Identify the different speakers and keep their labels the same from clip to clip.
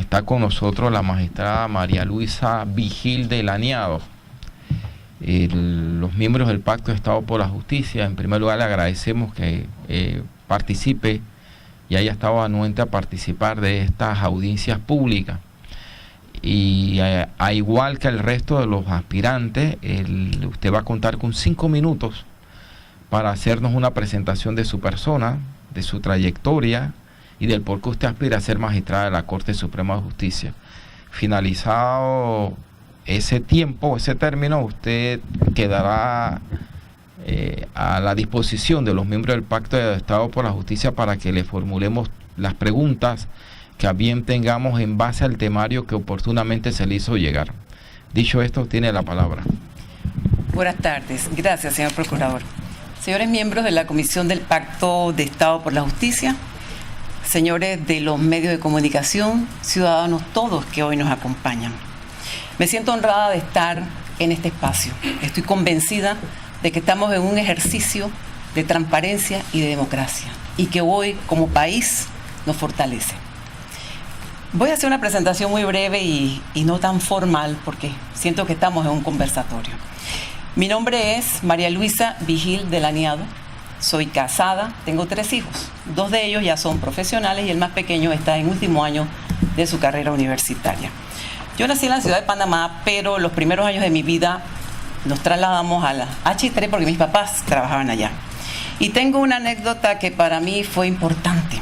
Speaker 1: está con nosotros la magistrada María Luisa Vigil de Laniado. Los miembros del Pacto de Estado por la Justicia, en primer lugar le agradecemos que participe y haya estado anuente a participar de estas audiencias públicas. Y a igual que el resto de los aspirantes, usted va a contar con 5 minutos para hacernos una presentación de su persona, de su trayectoria y del por qué usted aspira a ser magistrada de la Corte Suprema de Justicia. Finalizado ese tiempo, ese término, usted quedará a la disposición de los miembros del Pacto de Estado por la Justicia para que le formulemos las preguntas que a bien tengamos en base al temario que oportunamente se le hizo llegar. Dicho esto, tiene la palabra.
Speaker 2: Buenas tardes. Gracias, señor Procurador. Señores miembros de la Comisión del Pacto de Estado por la Justicia, señores de los medios de comunicación, ciudadanos todos que hoy nos acompañan. Me siento honrada de estar en este espacio. Estoy convencida de que estamos en un ejercicio de transparencia y de democracia y que hoy, como país, nos fortalece. Voy a hacer una presentación muy breve y no tan formal porque siento que estamos en un conversatorio. Mi nombre es María Luisa Vigil de Laniado. Soy casada, tengo 3 hijos. 2 de ellos ya son profesionales y el más pequeño está en último año de su carrera universitaria. Yo nací en la ciudad de Panamá, pero los primeros años de mi vida nos trasladamos a la H3 porque mis papás trabajaban allá. Y tengo una anécdota que para mí fue importante.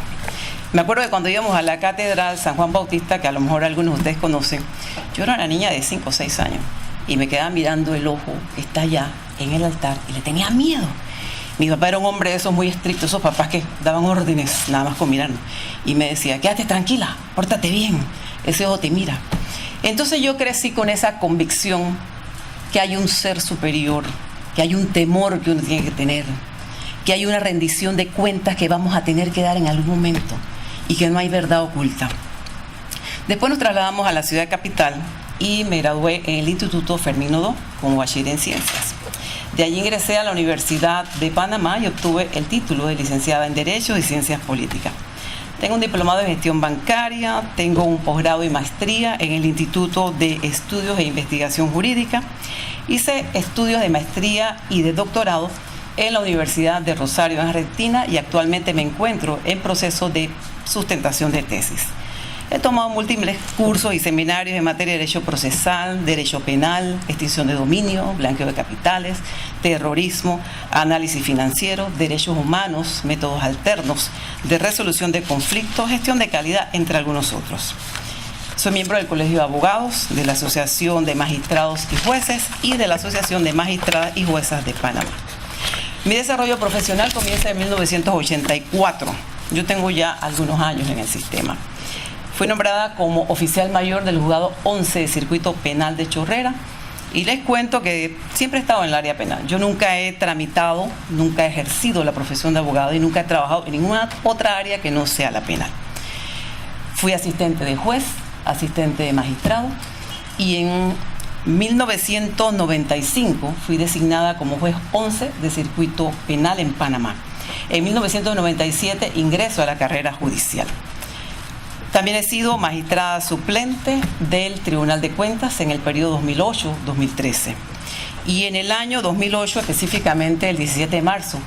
Speaker 2: Me acuerdo que cuando íbamos a la Catedral San Juan Bautista, que a lo mejor algunos de ustedes conocen, yo era una niña de 5 o 6 años y me quedaba mirando el ojo que está allá en el altar y le tenía miedo. Mi papá era un hombre de esos muy estrictos, esos papás que daban órdenes nada más con mirarnos. Y me decía, quédate tranquila, pórtate bien, ese ojo te mira. Entonces yo crecí con esa convicción que hay un ser superior, que hay un temor que uno tiene que tener, que hay una rendición de cuentas que vamos a tener que dar en algún momento y que no hay verdad oculta. Después nos trasladamos a la ciudad capital y me gradué en el Instituto Fermín Odoa como bachiller en ciencias. De allí ingresé a la Universidad de Panamá y obtuve el título de licenciada en Derecho y Ciencias Políticas. Tengo un diplomado en gestión bancaria, tengo un posgrado y maestría en el Instituto de Estudios e Investigación Jurídica. Hice estudios de maestría y de doctorado en la Universidad de Rosario, en Argentina, y actualmente me encuentro en proceso de sustentación de tesis. He tomado múltiples cursos y seminarios en materia de derecho procesal, derecho penal, extinción de dominio, blanqueo de capitales, terrorismo, análisis financiero, derechos humanos, métodos alternos de resolución de conflictos, gestión de calidad, entre algunos otros. Soy miembro del Colegio de Abogados, de la Asociación de Magistrados y Jueces y de la Asociación de Magistradas y Juezas de Panamá. Mi desarrollo profesional comienza en 1984. Yo tengo ya algunos años en el sistema. Fui nombrada como oficial mayor del juzgado 11 de Circuito Penal de Chorrera y les cuento que siempre he estado en el área penal. Yo nunca he tramitado, nunca he ejercido la profesión de abogado y nunca he trabajado en ninguna otra área que no sea la penal. Fui asistente de juez, asistente de magistrado y en 1995 fui designada como juez 11 de Circuito Penal en Panamá. En 1997 ingreso a la carrera judicial. También he sido magistrada suplente del Tribunal de Cuentas en el periodo 2008-2013. Y en el año 2008, específicamente el 17 de marzo,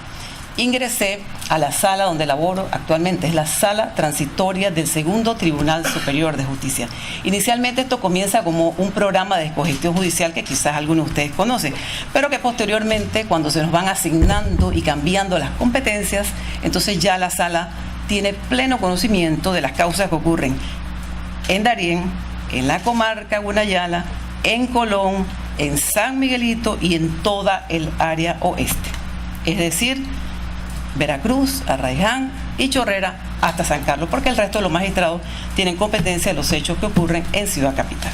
Speaker 2: ingresé a la sala donde laboro actualmente. Es la sala transitoria del Segundo Tribunal Superior de Justicia. Inicialmente esto comienza como un programa de cogestión judicial que quizás algunos de ustedes conocen, pero que posteriormente, cuando se nos van asignando y cambiando las competencias, entonces ya la sala tiene pleno conocimiento de las causas que ocurren en Darién, en la comarca Gunayala, en Colón, en San Miguelito y en toda el área oeste. Es decir, Veracruz, Arraiján y Chorrera hasta San Carlos, porque el resto de los magistrados tienen competencia de los hechos que ocurren en Ciudad Capital.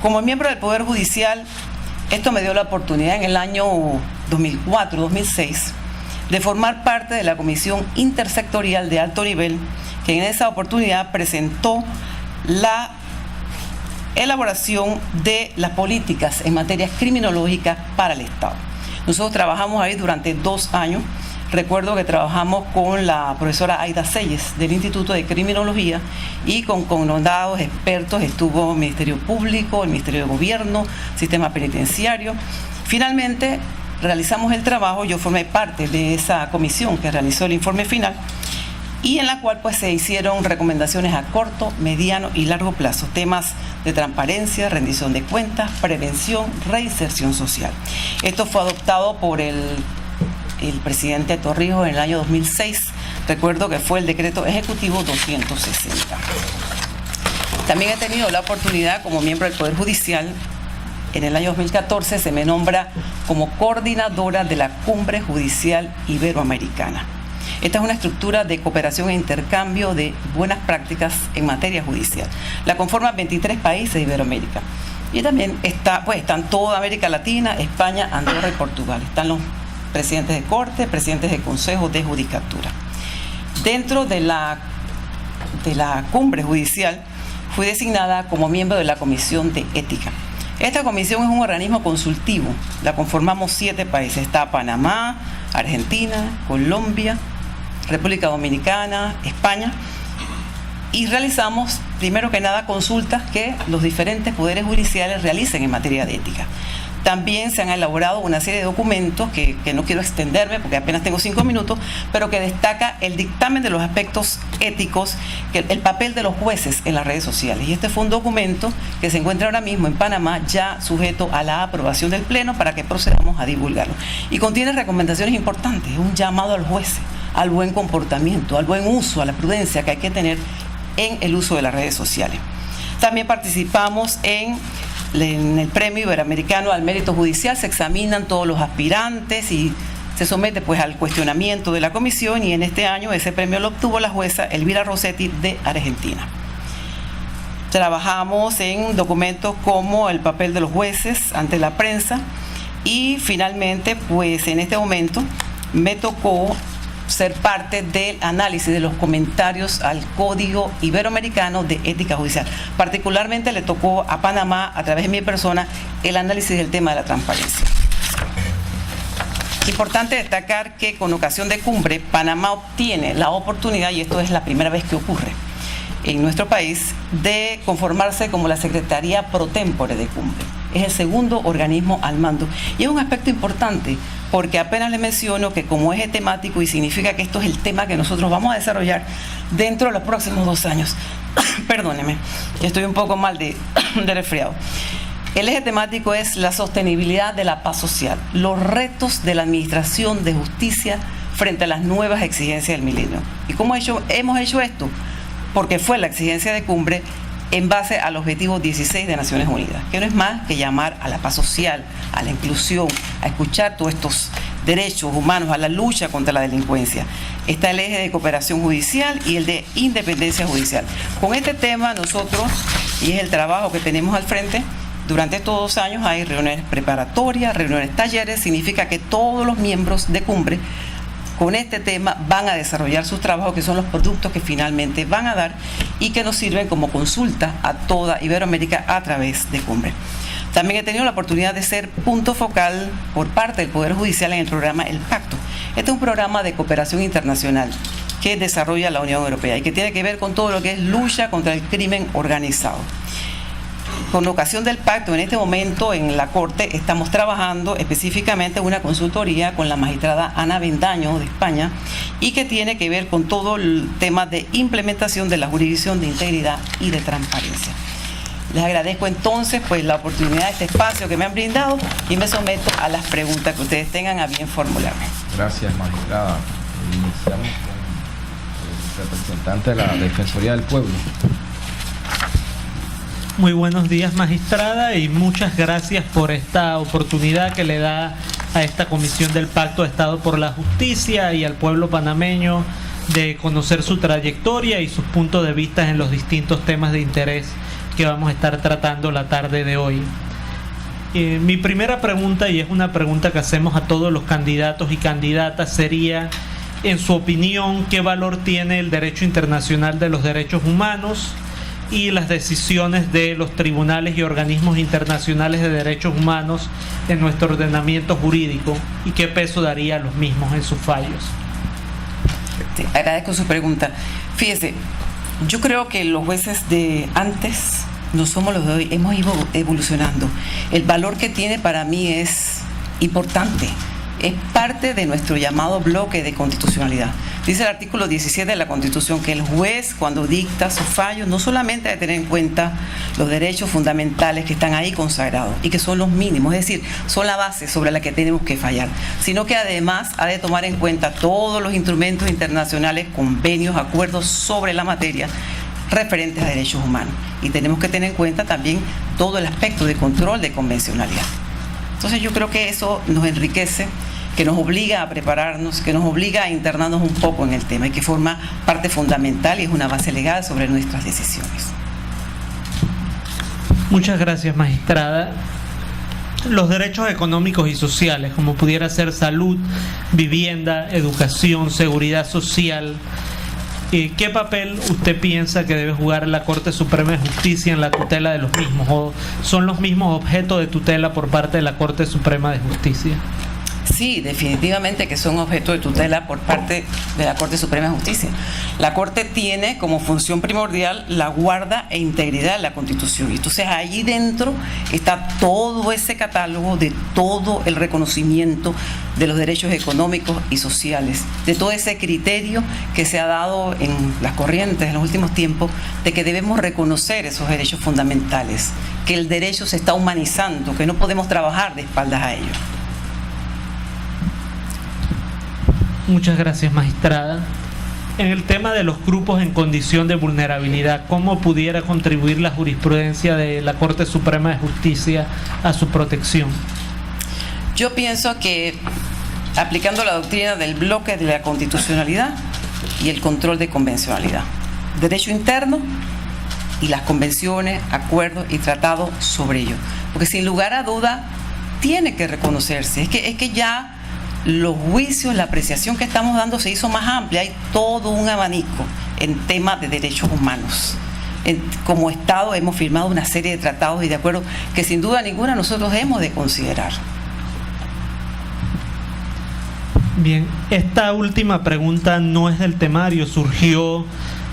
Speaker 2: Como miembro del Poder Judicial, esto me dio la oportunidad en el año 2004-2006 de formar parte de la Comisión Intersectorial de Alto Nivel, que en esa oportunidad presentó la elaboración de las políticas en materia criminológica para el Estado. Nosotros trabajamos ahí durante 2 años, Recuerdo que trabajamos con la profesora Aida Selles del Instituto de Criminología y con connotados expertos estuvo el Ministerio Público, el Ministerio de Gobierno, Sistema Penitenciario. Finalmente realizamos el trabajo, yo formé parte de esa comisión que realizó el informe final y en la cual pues se hicieron recomendaciones a corto, mediano y largo plazo, temas de transparencia, rendición de cuentas, prevención, reinserción social. Esto fue adoptado por el presidente Torrijos en el año 2006, recuerdo que fue el decreto ejecutivo 260. También he tenido la oportunidad como miembro del Poder Judicial. En el año 2014 se me nombra como coordinadora de la Cumbre Judicial Iberoamericana. Esta es una estructura de cooperación e intercambio de buenas prácticas en materia judicial. La conforman 23 países de Iberoamérica. Y también están toda América Latina, España, Andorra y Portugal. Están los presidentes de corte, presidentes de consejos de judicatura. Dentro de la Cumbre Judicial fui designada como miembro de la Comisión de Ética. Esta comisión es un organismo consultivo. La conformamos 7 países. Está Panamá, Argentina, Colombia, República Dominicana, España, y realizamos, primero que nada, consultas que los diferentes poderes judiciales realicen en materia de ética. También se han elaborado una serie de documentos que no quiero extenderme porque apenas tengo 5 minutos, pero que destaca el dictamen de los aspectos éticos, el papel de los jueces en las redes sociales. Y este fue un documento que se encuentra ahora mismo en Panamá, ya sujeto a la aprobación del Pleno para que procedamos a divulgarlo. Y contiene recomendaciones importantes, un llamado al juez, al buen comportamiento, al buen uso, a la prudencia que hay que tener en el uso de las redes sociales. También participamos en el Premio Iberoamericano al Mérito Judicial. Se examinan todos los aspirantes y se somete pues al cuestionamiento de la comisión, y en este año ese premio lo obtuvo la jueza Elvira Rossetti de Argentina. Trabajamos en documentos como el papel de los jueces ante la prensa y finalmente pues en este momento me tocó ser parte del análisis de los comentarios al Código Iberoamericano de Ética Judicial. Particularmente le tocó a Panamá, a través de mi persona, el análisis del tema de la transparencia. Importante destacar que con ocasión de cumbre, Panamá obtiene la oportunidad, y esto es la primera vez que ocurre en nuestro país, de conformarse como la Secretaría Pro Tempore de Cumbre. Es el segundo organismo al mando. Y es un aspecto importante, porque apenas les menciono que como eje temático, y significa que esto es el tema que nosotros vamos a desarrollar dentro de los próximos 2 años. Perdónenme, estoy un poco mal de resfriado. El eje temático es la sostenibilidad de la paz social, los retos de la administración de justicia frente a las nuevas exigencias del milenio. ¿Y cómo hemos hecho esto? Porque fue la exigencia de cumbre en base al objetivo 16 de Naciones Unidas, que no es más que llamar a la paz social, a la inclusión, a escuchar todos estos derechos humanos, a la lucha contra la delincuencia. Está el eje de cooperación judicial y el de independencia judicial. Con este tema nosotros, y es el trabajo que tenemos al frente, durante estos 2 años hay reuniones preparatorias, reuniones talleres. Significa que todos los miembros de cumbre con este tema van a desarrollar sus trabajos, que son los productos que finalmente van a dar y que nos sirven como consulta a toda Iberoamérica a través de cumbre. También he tenido la oportunidad de ser punto focal por parte del Poder Judicial en el programa El Pacto. Este es un programa de cooperación internacional que desarrolla la Unión Europea y que tiene que ver con todo lo que es lucha contra el crimen organizado. Con ocasión del pacto, en este momento en la Corte estamos trabajando específicamente una consultoría con la magistrada Ana Bendaño de España, y que tiene que ver con todo el tema de implementación de la jurisdicción de integridad y de transparencia. Les agradezco entonces pues la oportunidad de este espacio que me han brindado y me someto a las preguntas que ustedes tengan a bien formularme.
Speaker 1: Gracias, magistrada. Iniciamos con el representante de la Defensoría del Pueblo.
Speaker 3: Muy buenos días, magistrada, y muchas gracias por esta oportunidad que le da a esta Comisión del Pacto de Estado por la Justicia y al pueblo panameño de conocer su trayectoria y sus puntos de vista en los distintos temas de interés que vamos a estar tratando la tarde de hoy. Mi primera pregunta, y es una pregunta que hacemos a todos los candidatos y candidatas, sería, en su opinión, ¿qué valor tiene el derecho internacional de los derechos humanos y las decisiones de los tribunales y organismos internacionales de derechos humanos en nuestro ordenamiento jurídico, y qué peso daría a los mismos en sus fallos?
Speaker 2: Agradezco su pregunta. Fíjese, yo creo que los jueces de antes no somos los de hoy, hemos ido evolucionando. El valor que tiene para mí es importante, es parte de nuestro llamado bloque de constitucionalidad. Dice el artículo 17 de la Constitución que el juez, cuando dicta su fallo, no solamente ha de tener en cuenta los derechos fundamentales que están ahí consagrados y que son los mínimos, es decir, son la base sobre la que tenemos que fallar, sino que además ha de tomar en cuenta todos los instrumentos internacionales, convenios, acuerdos sobre la materia referentes a derechos humanos. Y tenemos que tener en cuenta también todo el aspecto de control de convencionalidad. Entonces yo creo que eso nos enriquece, que nos obliga a prepararnos, que nos obliga a internarnos un poco en el tema y que forma parte fundamental y es una base legal sobre nuestras decisiones.
Speaker 3: Muchas gracias, magistrada. Los derechos económicos y sociales, como pudiera ser salud, vivienda, educación, seguridad social, ¿qué papel usted piensa que debe jugar la Corte Suprema de Justicia en la tutela de los mismos? ¿O son los mismos objeto de tutela por parte de la Corte Suprema de Justicia?
Speaker 2: Sí, definitivamente que son objeto de tutela por parte de la Corte Suprema de Justicia. La Corte tiene como función primordial la guarda e integridad de la Constitución. Y entonces allí dentro está todo ese catálogo de todo el reconocimiento de los derechos económicos y sociales, de todo ese criterio que se ha dado en las corrientes en los últimos tiempos de que debemos reconocer esos derechos fundamentales, que el derecho se está humanizando, que no podemos trabajar de espaldas a ellos.
Speaker 3: Muchas gracias, magistrada. En el tema de los grupos en condición de vulnerabilidad, ¿cómo pudiera contribuir la jurisprudencia de la Corte Suprema de Justicia a su protección?
Speaker 2: Yo pienso que aplicando la doctrina del bloque de la constitucionalidad y el control de convencionalidad, derecho interno y las convenciones, acuerdos y tratados sobre ello, porque sin lugar a duda tiene que reconocerse, es que ya los juicios, la apreciación que estamos dando se hizo más amplia, hay todo un abanico en temas de derechos humanos. Como Estado hemos firmado una serie de tratados y de acuerdos que sin duda ninguna nosotros hemos de considerar.
Speaker 3: Bien, esta última pregunta no es del temario, surgió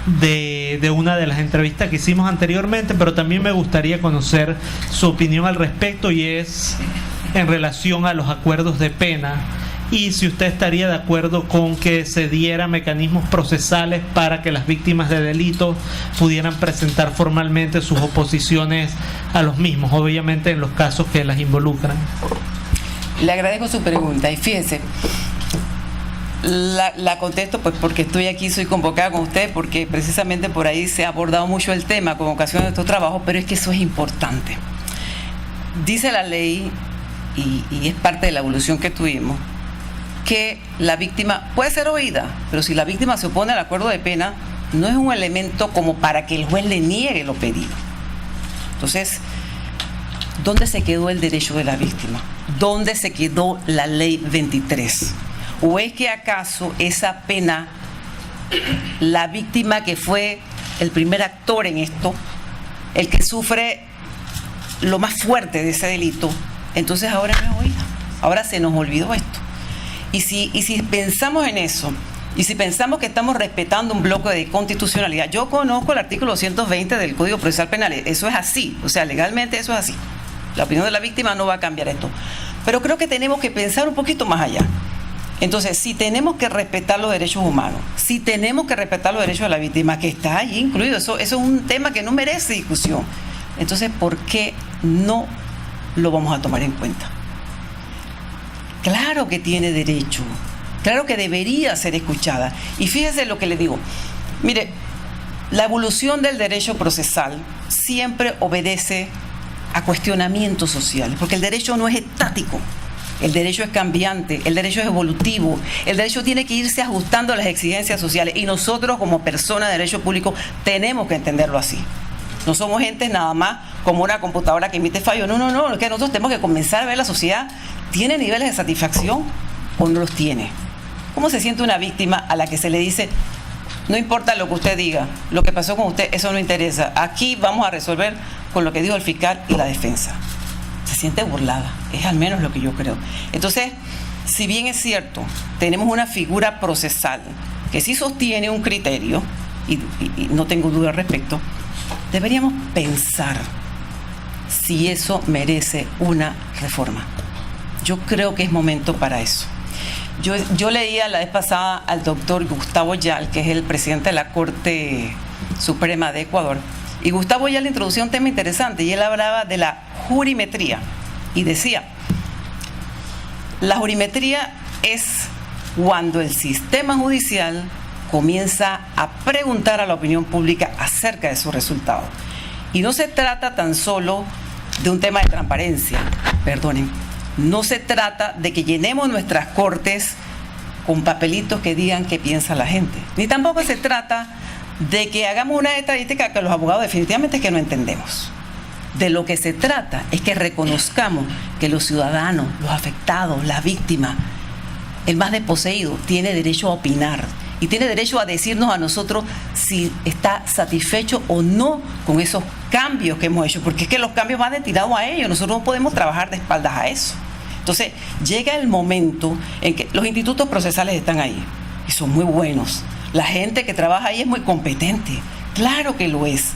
Speaker 3: de una de las entrevistas que hicimos anteriormente, pero también me gustaría conocer su opinión al respecto y es en relación a los acuerdos de pena. Y si usted estaría de acuerdo con que se diera mecanismos procesales para que las víctimas de delitos pudieran presentar formalmente sus oposiciones a los mismos, obviamente en los casos que las involucran.
Speaker 2: Le agradezco su pregunta y fíjese, la contesto pues porque estoy aquí, soy convocada con usted, porque precisamente por ahí se ha abordado mucho el tema con ocasión de estos trabajos, pero es que eso es importante. Dice la ley, y es parte de la evolución que tuvimos, que la víctima puede ser oída, pero si la víctima se opone al acuerdo de pena, no es un elemento como para que el juez le niegue lo pedido. Entonces, ¿dónde se quedó el derecho de la víctima? ¿Dónde se quedó la ley 23? ¿O es que acaso esa pena, la víctima que fue el primer actor en esto, el que sufre lo más fuerte de ese delito, entonces ahora no es oída? Ahora se nos olvidó esto. Y si pensamos en eso, y si pensamos que estamos respetando un bloque de constitucionalidad, yo conozco el artículo 220 del Código Procesal Penal, eso es así, o sea, legalmente eso es así. La opinión de la víctima no va a cambiar esto. Pero creo que tenemos que pensar un poquito más allá. Entonces, si tenemos que respetar los derechos humanos, si tenemos que respetar los derechos de la víctima, que está allí incluido, eso es un tema que no merece discusión. Entonces, ¿por qué no lo vamos a tomar en cuenta? Claro que tiene derecho, claro que debería ser escuchada. Y fíjese lo que le digo. Mire, la evolución del derecho procesal siempre obedece a cuestionamientos sociales, porque el derecho no es estático, el derecho es cambiante, el derecho es evolutivo, el derecho tiene que irse ajustando a las exigencias sociales y nosotros como personas de derecho público tenemos que entenderlo así. No somos gente nada más como una computadora que emite fallos. No, es que nosotros tenemos que comenzar a ver la sociedad. ¿Tiene niveles de satisfacción o no los tiene? ¿Cómo se siente una víctima a la que se le dice, no importa lo que usted diga, lo que pasó con usted, eso no interesa, aquí vamos a resolver con lo que dijo el fiscal y la defensa? Se siente burlada, es al menos lo que yo creo. Entonces, si bien es cierto, tenemos una figura procesal que sí sostiene un criterio, y no tengo duda al respecto, deberíamos pensar si eso merece una reforma. Yo creo que es momento para eso. Yo leía la vez pasada al doctor Gustavo Yal, que es el presidente de la Corte Suprema de Ecuador, y Gustavo Yal introducía un tema interesante, y él hablaba de la jurimetría, y decía, la jurimetría es cuando el sistema judicial comienza a preguntar a la opinión pública acerca de sus resultados. Y no se trata tan solo de un tema de transparencia, perdonen, no se trata de que llenemos nuestras cortes con papelitos que digan qué piensa la gente, ni tampoco se trata de que hagamos una estadística que los abogados definitivamente es que no entendemos. De lo que se trata es que reconozcamos que los ciudadanos, los afectados, las víctimas, el más desposeído, tiene derecho a opinar y tiene derecho a decirnos a nosotros si está satisfecho o no con esos cambios que hemos hecho, porque es que los cambios van destinados a ellos, nosotros no podemos trabajar de espaldas a eso. Entonces, llega el momento en que los institutos procesales están ahí y son muy buenos. La gente que trabaja ahí es muy competente, claro que lo es,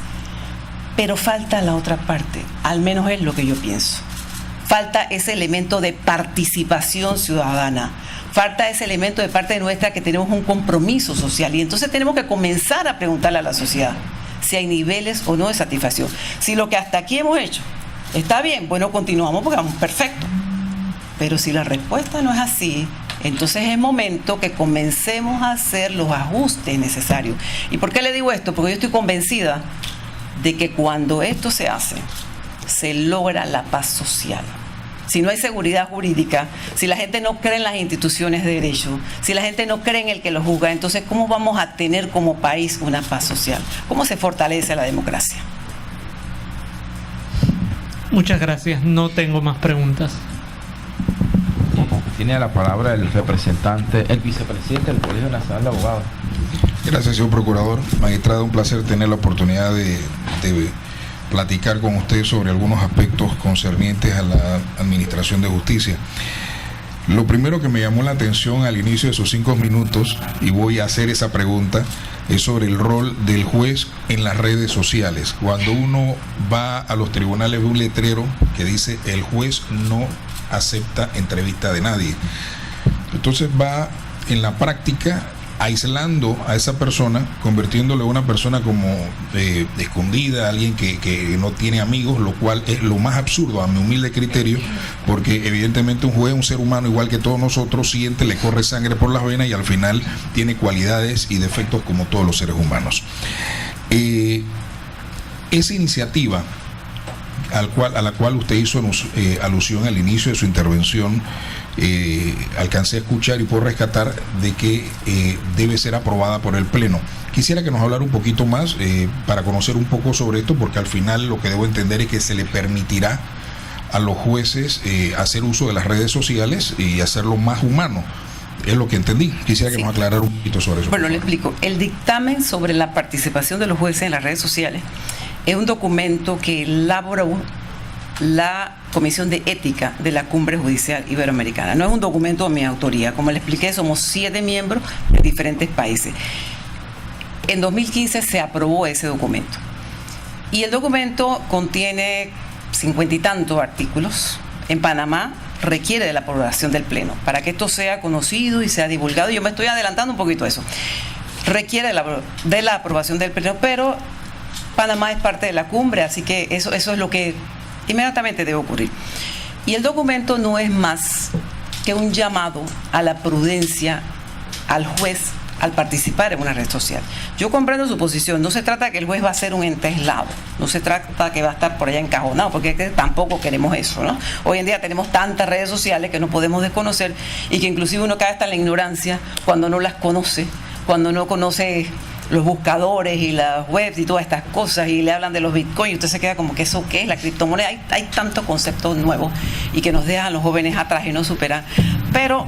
Speaker 2: pero falta la otra parte, al menos es lo que yo pienso. Falta ese elemento de participación ciudadana, falta ese elemento de parte nuestra que tenemos un compromiso social y entonces tenemos que comenzar a preguntarle a la sociedad si hay niveles o no de satisfacción. Si lo que hasta aquí hemos hecho está bien, bueno, continuamos porque vamos perfecto. Pero si la respuesta no es así, entonces es momento que comencemos a hacer los ajustes necesarios. ¿Y por qué le digo esto? Porque yo estoy convencida de que cuando esto se hace, se logra la paz social. Si no hay seguridad jurídica, si la gente no cree en las instituciones de derecho, si la gente no cree en el que lo juzga, entonces ¿cómo vamos a tener como país una paz social? ¿Cómo se fortalece la democracia?
Speaker 3: Muchas gracias, no tengo más preguntas.
Speaker 1: Tiene la palabra el representante, el vicepresidente del Colegio Nacional de Abogados.
Speaker 4: Gracias, señor procurador. Magistrado, un placer tener la oportunidad de platicar con usted sobre algunos aspectos concernientes a la administración de justicia. Lo primero que me llamó la atención al inicio de sus 5 minutos, y voy a hacer esa pregunta, es sobre el rol del juez en las redes sociales. Cuando uno va a los tribunales ve un letrero que dice el juez no acepta entrevista de nadie. Entonces va en la práctica aislando a esa persona, convirtiéndole a una persona como escondida, alguien que no tiene amigos, lo cual es lo más absurdo a mi humilde criterio, porque evidentemente un juez es un ser humano igual que todos nosotros, siente, le corre sangre por las venas y al final tiene cualidades y defectos como todos los seres humanos. Esa iniciativa a la cual usted hizo alusión al inicio de su intervención, alcancé a escuchar y puedo rescatar de que debe ser aprobada por el Pleno. Quisiera que nos hablara un poquito más para conocer un poco sobre esto, porque al final lo que debo entender es que se le permitirá a los jueces hacer uso de las redes sociales y hacerlo más humano. Es lo que entendí. Quisiera que nos aclarara un poquito sobre eso.
Speaker 2: Bueno, le explico. El dictamen sobre la participación de los jueces en las redes sociales es un documento que elaboró la Comisión de Ética de la Cumbre Judicial Iberoamericana. No es un documento de mi autoría. Como le expliqué, somos 7 miembros de diferentes países. En 2015 se aprobó ese documento. Y el documento contiene 50 y tantos artículos. En Panamá requiere de la aprobación del Pleno. Para que esto sea conocido y sea divulgado, yo me estoy adelantando un poquito a eso. Requiere de la aprobación del Pleno, pero Panamá es parte de la cumbre, así que eso es lo que inmediatamente debe ocurrir. Y el documento no es más que un llamado a la prudencia al juez al participar en una red social. Yo comprendo su posición, no se trata de que el juez va a ser un ente aislado, no se trata que va a estar por allá encajonado, porque es que tampoco queremos eso, ¿no? Hoy en día tenemos tantas redes sociales que no podemos desconocer y que inclusive uno cae hasta en la ignorancia cuando no las conoce, cuando no conoce los buscadores y las webs y todas estas cosas y le hablan de los bitcoins y usted se queda como que eso qué es la criptomoneda. Hay tantos conceptos nuevos y que nos dejan a los jóvenes atrás y no superan, pero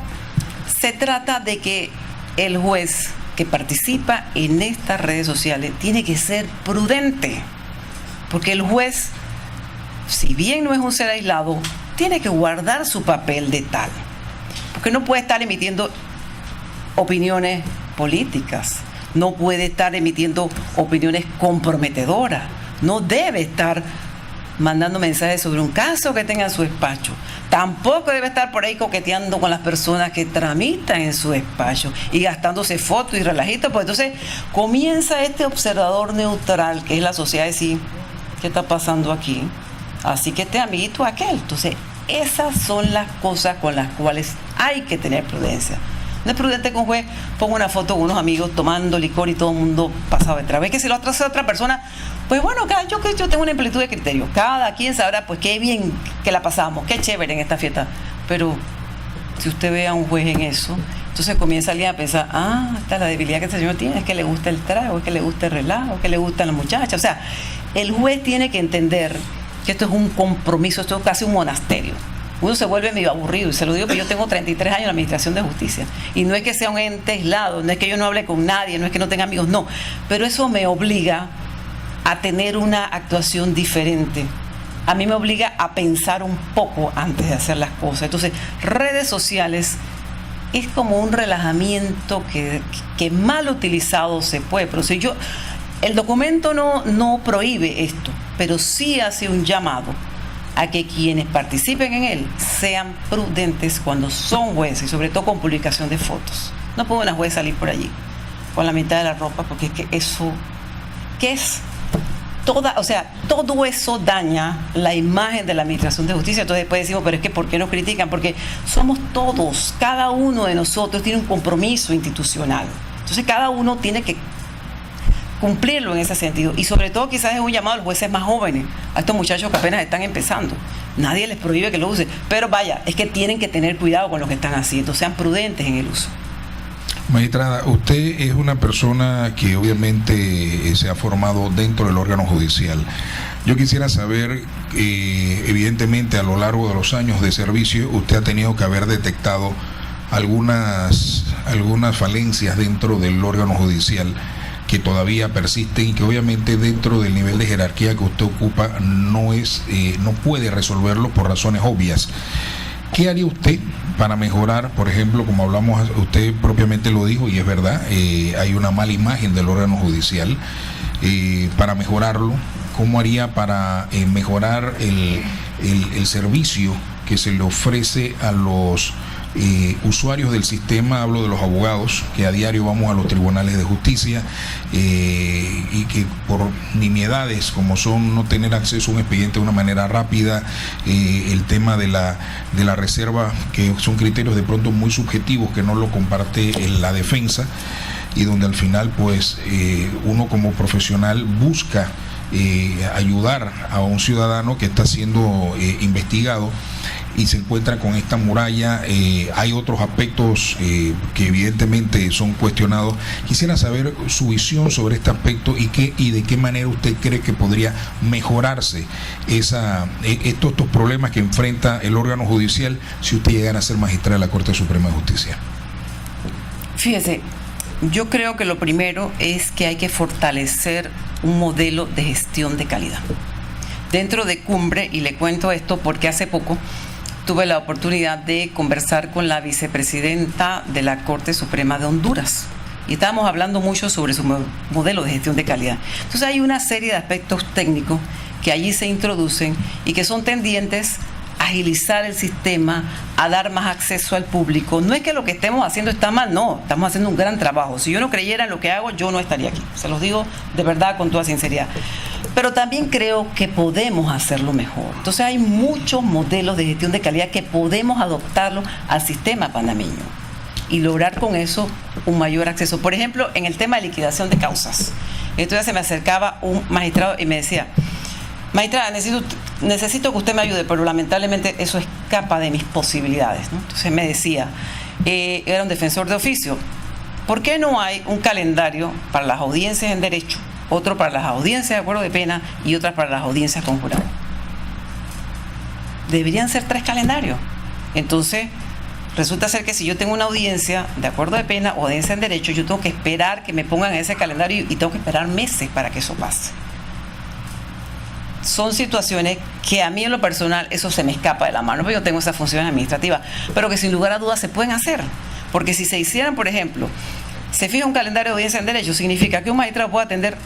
Speaker 2: se trata de que el juez que participa en estas redes sociales tiene que ser prudente, porque el juez, si bien no es un ser aislado, tiene que guardar su papel de tal, porque no puede estar emitiendo opiniones políticas, no puede estar emitiendo opiniones comprometedoras, no debe estar mandando mensajes sobre un caso que tenga en su despacho. Tampoco debe estar por ahí coqueteando con las personas que tramitan en su despacho y gastándose fotos y relajitos, pues entonces comienza este observador neutral que es la sociedad de sí, ¿qué está pasando aquí? Así que este amiguito aquel. Entonces esas son las cosas con las cuales hay que tener prudencia. No es prudente que un juez ponga una foto con unos amigos tomando licor y todo el mundo pasado detrás. Ves que si lo hace otra persona, pues bueno, yo tengo una amplitud de criterio. Cada quien sabrá, pues qué bien que la pasamos, qué chévere en esta fiesta. Pero si usted ve a un juez en eso, entonces comienza alguien a pensar, esta es la debilidad que este señor tiene, es que le gusta el trago, es que le gusta el relajo, es que le gustan las muchachas. O sea, el juez tiene que entender que esto es un compromiso, esto es casi un monasterio. Uno se vuelve medio aburrido, y se lo digo que yo tengo 33 años en la administración de justicia, y no es que sea un ente aislado, no es que yo no hable con nadie, no es que no tenga amigos, no, pero eso me obliga a tener una actuación diferente. A mí me obliga a pensar un poco antes de hacer las cosas. Entonces, redes sociales es como un relajamiento que mal utilizado se puede producir. El documento no prohíbe esto, pero sí hace un llamado a que quienes participen en él sean prudentes cuando son jueces, y sobre todo con publicación de fotos. No puede una juez salir por allí con la mitad de la ropa, porque es que eso, ¿qué es? Todo eso daña la imagen de la administración de justicia. Entonces después decimos, pero es que ¿por qué nos critican? Porque somos todos, cada uno de nosotros tiene un compromiso institucional. Entonces cada uno tiene que cumplirlo en ese sentido, y sobre todo quizás es un llamado a los jueces más jóvenes, a estos muchachos que apenas están empezando. Nadie les prohíbe que lo usen, pero vaya, es que tienen que tener cuidado con lo que están haciendo, sean prudentes en el uso.
Speaker 4: Magistrada, usted es una persona que obviamente se ha formado dentro del órgano judicial. Yo quisiera saber, evidentemente a lo largo de los años de servicio, usted ha tenido que haber detectado algunas falencias dentro del órgano judicial que todavía persisten y que obviamente dentro del nivel de jerarquía que usted ocupa no puede resolverlo por razones obvias. ¿Qué haría usted para mejorar? Por ejemplo, como hablamos, usted propiamente lo dijo y es verdad, hay una mala imagen del órgano judicial. Para mejorarlo, ¿cómo haría para mejorar el servicio que se le ofrece a los usuarios del sistema? Hablo de los abogados, que a diario vamos a los tribunales de justicia y que por nimiedades como son no tener acceso a un expediente de una manera rápida, el tema de la reserva, que son criterios de pronto muy subjetivos que no lo comparte la defensa, y donde al final pues uno como profesional busca ayudar a un ciudadano que está siendo investigado y se encuentra con esta muralla. Hay otros aspectos que evidentemente son cuestionados. Quisiera saber su visión sobre este aspecto y de qué manera usted cree que podría mejorarse estos problemas que enfrenta el órgano judicial si usted llegara a ser magistrada de la Corte Suprema de Justicia.
Speaker 2: Fíjese, yo creo que lo primero es que hay que fortalecer un modelo de gestión de calidad. Dentro de Cumbre, y le cuento esto porque hace poco tuve la oportunidad de conversar con la vicepresidenta de la Corte Suprema de Honduras y estábamos hablando mucho sobre su modelo de gestión de calidad. Entonces hay una serie de aspectos técnicos que allí se introducen y que son tendientes a agilizar el sistema, a dar más acceso al público. No es que lo que estemos haciendo está mal, no, estamos haciendo un gran trabajo. Si yo no creyera en lo que hago, yo no estaría aquí. Se los digo de verdad, con toda sinceridad. Pero también creo que podemos hacerlo mejor. Entonces hay muchos modelos de gestión de calidad que podemos adoptarlo al sistema panameño y lograr con eso un mayor acceso. Por ejemplo, en el tema de liquidación de causas. Entonces se me acercaba un magistrado y me decía: magistrada, necesito que usted me ayude, pero lamentablemente eso escapa de mis posibilidades, ¿no? Entonces me decía, era un defensor de oficio, ¿por qué no hay un calendario para las audiencias en derecho, otro para las audiencias de acuerdo de pena y otras para las audiencias con jurado? Deberían ser 3 calendarios. Entonces resulta ser que si yo tengo una audiencia de acuerdo de pena o audiencia en derecho, yo tengo que esperar que me pongan ese calendario y tengo que esperar meses para que eso pase. Son situaciones que a mí en lo personal eso se me escapa de la mano, porque yo tengo esas funciones administrativas, pero que sin lugar a dudas se pueden hacer, porque si se hicieran, por ejemplo, se fija un calendario de audiencia en derecho, significa que un magistrado puede atender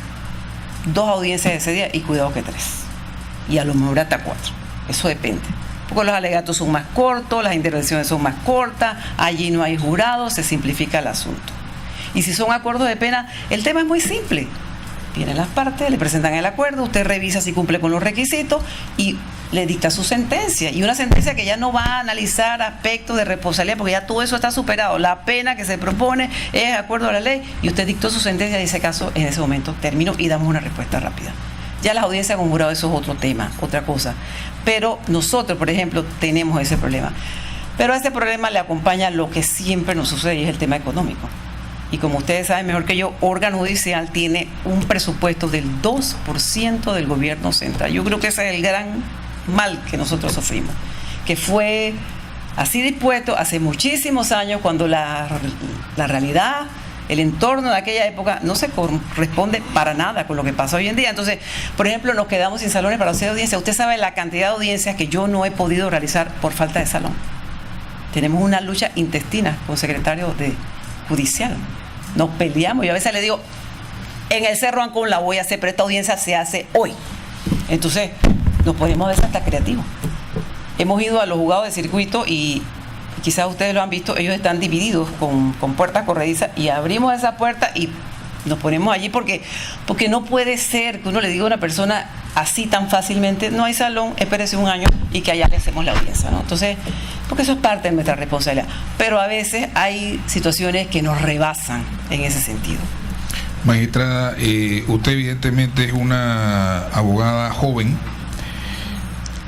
Speaker 2: 2 audiencias ese día y cuidado que 3. Y a lo mejor hasta 4. Eso depende. Porque los alegatos son más cortos, las intervenciones son más cortas, allí no hay jurado, se simplifica el asunto. Y si son acuerdos de pena, el tema es muy simple. Vienen las partes, le presentan el acuerdo, usted revisa si cumple con los requisitos y le dicta su sentencia. Y una sentencia que ya no va a analizar aspectos de responsabilidad, porque ya todo eso está superado. La pena que se propone es de acuerdo a la ley y usted dictó su sentencia y ese caso en ese momento terminó y damos una respuesta rápida. Ya las audiencias con jurado, eso es otro tema, otra cosa. Pero nosotros, por ejemplo, tenemos ese problema. Pero a ese problema le acompaña lo que siempre nos sucede y es el tema económico. Y como ustedes saben mejor que yo, órgano judicial tiene un presupuesto del 2% del gobierno central. Yo creo que ese es el gran mal que nosotros sufrimos, que fue así dispuesto hace muchísimos años cuando la realidad, el entorno de aquella época no se corresponde para nada con lo que pasa hoy en día. Entonces, por ejemplo, nos quedamos sin salones para hacer audiencias. Usted sabe la cantidad de audiencias que yo no he podido realizar por falta de salón. Tenemos una lucha intestina con secretario de judicial. Nos peleamos. Yo a veces le digo, en el Cerro Ancón la voy a hacer, pero esta audiencia se hace hoy. Entonces, nos ponemos a veces hasta creativos. Hemos ido a los juzgados de circuito y quizás ustedes lo han visto, ellos están divididos con puertas corredizas y abrimos esa puerta y nos ponemos allí porque no puede ser que uno le diga a una persona así tan fácilmente, no hay salón, espérese un año y que allá le hacemos la audiencia, ¿no? Entonces, porque eso es parte de nuestra responsabilidad. Pero a veces hay situaciones que nos rebasan en ese sentido.
Speaker 4: Magistrada, usted evidentemente es una abogada joven.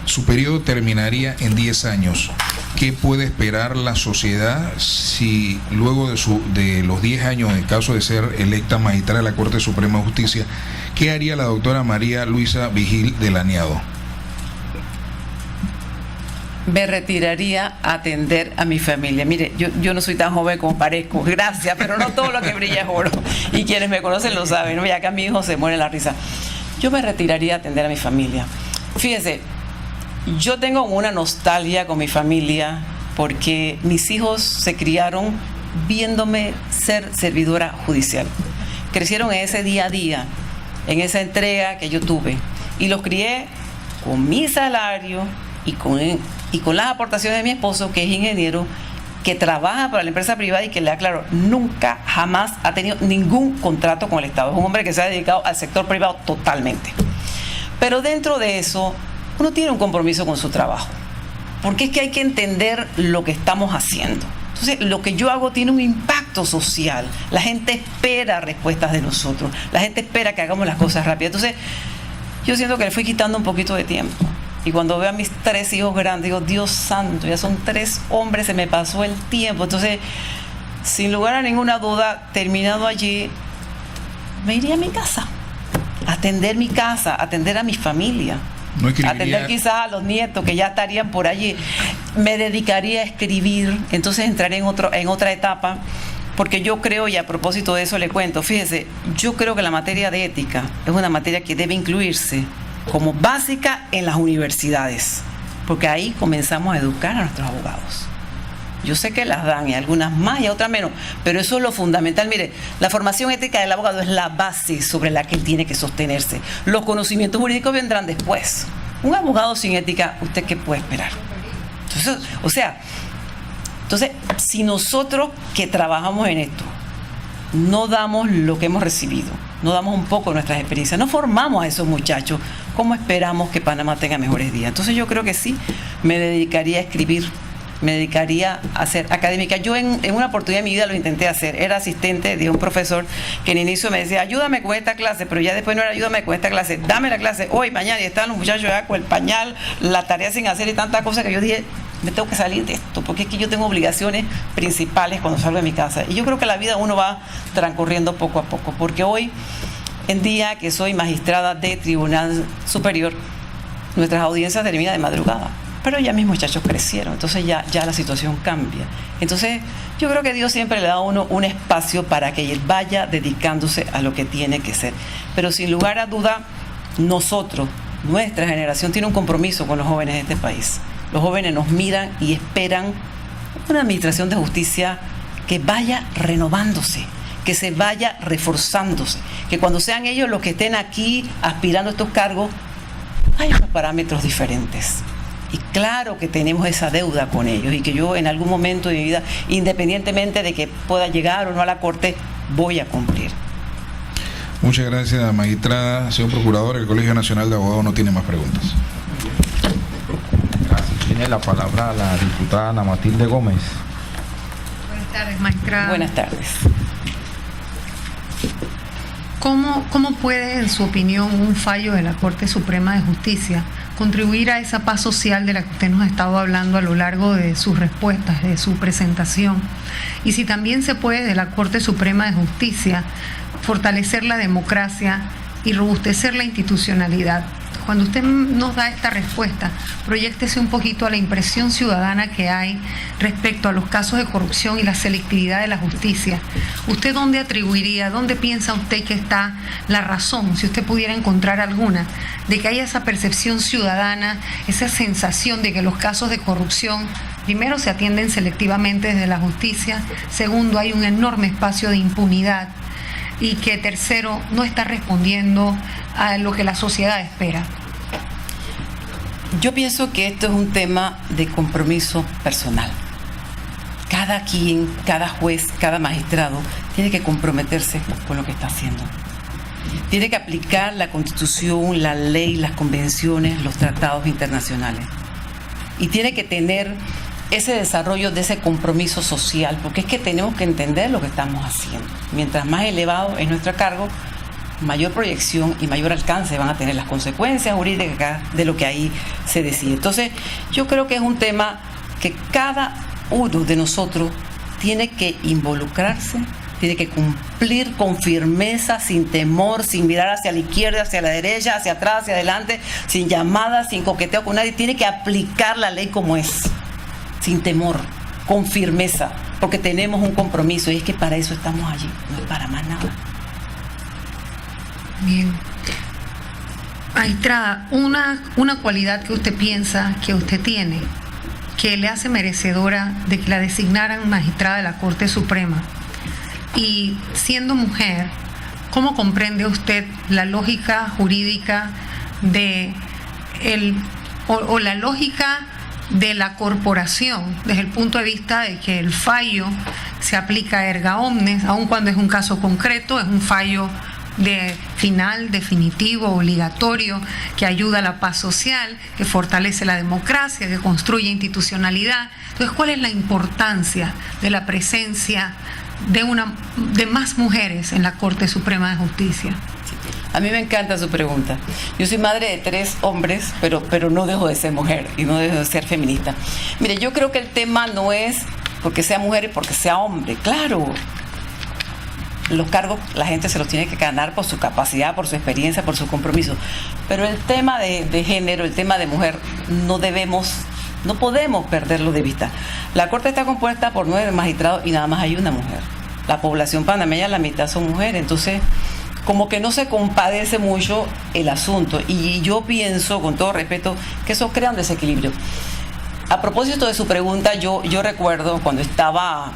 Speaker 4: Su periodo terminaría en 10 años. ¿Qué puede esperar la sociedad si luego de los 10 años, en caso de ser electa magistrada de la Corte Suprema de Justicia, qué haría la doctora María Luisa Vigil de Laniado?
Speaker 2: Me retiraría a atender a mi familia. Mire, yo no soy tan joven como parezco, gracias, pero no todo lo que brilla es oro. Y quienes me conocen lo saben, ¿no? Ya que a mi hijo se muere la risa. Yo me retiraría a atender a mi familia. Fíjese, yo tengo una nostalgia con mi familia porque mis hijos se criaron viéndome ser servidora judicial. Crecieron en ese día a día, en esa entrega que yo tuve. Y los crié con mi salario y con las aportaciones de mi esposo, que es ingeniero, que trabaja para la empresa privada y que, le aclaro, nunca, jamás ha tenido ningún contrato con el Estado. Es un hombre que se ha dedicado al sector privado totalmente. Pero dentro de eso, uno tiene un compromiso con su trabajo, porque es que hay que entender lo que estamos haciendo. Entonces, lo que yo hago tiene un impacto social. La gente espera respuestas de nosotros. La gente espera que hagamos las cosas rápidas. Entonces, yo siento que le fui quitando un poquito de tiempo. Y cuando veo a mis 3 hijos grandes, digo, Dios santo, ya son 3 hombres, se me pasó el tiempo. Entonces, sin lugar a ninguna duda, terminado allí, me iría a mi casa, a atender mi casa, a atender a mi familia.
Speaker 4: No escribiría...
Speaker 2: Atender quizás a los nietos que ya estarían por allí. Me dedicaría a escribir, entonces entraré en otra etapa, porque yo creo, y a propósito de eso le cuento, fíjese, yo creo que la materia de ética es una materia que debe incluirse como básica en las universidades, porque ahí comenzamos a educar a nuestros abogados. Yo sé que las dan y algunas más y otras menos, pero eso es lo fundamental. Mire, la formación ética del abogado es la base sobre la que él tiene que sostenerse. Los conocimientos jurídicos vendrán después. Un abogado sin ética, ¿usted qué puede esperar? Entonces, si nosotros que trabajamos en esto no damos lo que hemos recibido, no damos un poco de nuestras experiencias, no formamos a esos muchachos, ¿cómo esperamos que Panamá tenga mejores días? Entonces yo creo que sí, me dedicaría a escribir, me dedicaría a ser académica. Yo en una oportunidad de mi vida lo intenté hacer. Era asistente de un profesor que en inicio me decía, ayúdame con esta clase, pero ya después no era ayúdame con esta clase, dame la clase hoy, mañana, y están los muchachos ya con el pañal, la tarea sin hacer y tantas cosas que yo dije, me tengo que salir de esto, porque es que yo tengo obligaciones principales cuando salgo de mi casa. Y yo creo que la vida uno va transcurriendo poco a poco, porque hoy en día que soy magistrada de Tribunal Superior, nuestras audiencias terminan de madrugada. Pero ya mis muchachos crecieron, entonces ya la situación cambia. Entonces yo creo que Dios siempre le da a uno un espacio para que él vaya dedicándose a lo que tiene que ser. Pero sin lugar a duda, nosotros, nuestra generación, tiene un compromiso con los jóvenes de este país. Los jóvenes nos miran y esperan una administración de justicia que vaya renovándose, que se vaya reforzándose, que cuando sean ellos los que estén aquí aspirando a estos cargos, hay unos parámetros diferentes. Y claro que tenemos esa deuda con ellos y que yo en algún momento de mi vida, independientemente de que pueda llegar o no a la Corte, voy a cumplir.
Speaker 4: Muchas gracias, magistrada. Señor Procurador, el Colegio Nacional de Abogados no tiene más preguntas.
Speaker 1: Gracias. Tiene la palabra la diputada Ana Matilde Gómez.
Speaker 5: Buenas tardes, magistrada.
Speaker 2: Buenas tardes.
Speaker 5: ¿Cómo puede, en su opinión, un fallo de la Corte Suprema de Justicia contribuir a esa paz social de la que usted nos ha estado hablando a lo largo de sus respuestas, de su presentación? Y si también se puede, de la Corte Suprema de Justicia, fortalecer la democracia y robustecer la institucionalidad. Cuando usted nos da esta respuesta, proyéctese un poquito a la impresión ciudadana que hay respecto a los casos de corrupción y la selectividad de la justicia. ¿Usted dónde atribuiría, dónde piensa usted que está la razón, si usted pudiera encontrar alguna, de que haya esa percepción ciudadana, esa sensación de que los casos de corrupción, primero, se atienden selectivamente desde la justicia, segundo, hay un enorme espacio de impunidad, y que tercero, no está respondiendo a lo que la sociedad espera?
Speaker 2: Yo pienso que esto es un tema de compromiso personal. Cada quien, cada juez, cada magistrado tiene que comprometerse con lo que está haciendo. Tiene que aplicar la Constitución, la ley, las convenciones, los tratados internacionales. Y tiene que tener ese desarrollo de ese compromiso social, porque es que tenemos que entender lo que estamos haciendo. Mientras más elevado es nuestro cargo, mayor proyección y mayor alcance van a tener las consecuencias jurídicas de lo que ahí se decide. Entonces, yo creo que es un tema que cada uno de nosotros tiene que involucrarse, tiene que cumplir con firmeza, sin temor, sin mirar hacia la izquierda, hacia la derecha, hacia atrás, hacia adelante, sin llamadas, sin coqueteo con nadie. Tiene que aplicar la ley como es, sin temor, con firmeza, porque tenemos un compromiso y es que para eso estamos allí, no es para más nada.
Speaker 5: Bien. Magistrada, una cualidad que usted piensa que usted tiene, que le hace merecedora de que la designaran magistrada de la Corte Suprema, y siendo mujer, ¿cómo comprende usted la lógica jurídica de o la lógica de la corporación, desde el punto de vista de que el fallo se aplica erga omnes, aun cuando es un caso concreto, es un fallo de final, definitivo, obligatorio, que ayuda a la paz social, que fortalece la democracia, que construye institucionalidad? Entonces, ¿cuál es la importancia de la presencia de más mujeres en la Corte Suprema de Justicia?
Speaker 2: A mí me encanta su pregunta. Yo soy madre de 3 hombres, pero no dejo de ser mujer y no dejo de ser feminista. Mire, yo creo que el tema no es porque sea mujer y porque sea hombre. Claro, los cargos la gente se los tiene que ganar por su capacidad, por su experiencia, por su compromiso. Pero el tema de género, el tema de mujer, no podemos perderlo de vista. La Corte está compuesta por 9 magistrados y nada más hay una mujer. La población panameña, la mitad son mujeres, entonces como que no se compadece mucho el asunto. Y yo pienso, con todo respeto, que eso crea un desequilibrio. A propósito de su pregunta, yo recuerdo cuando estaba,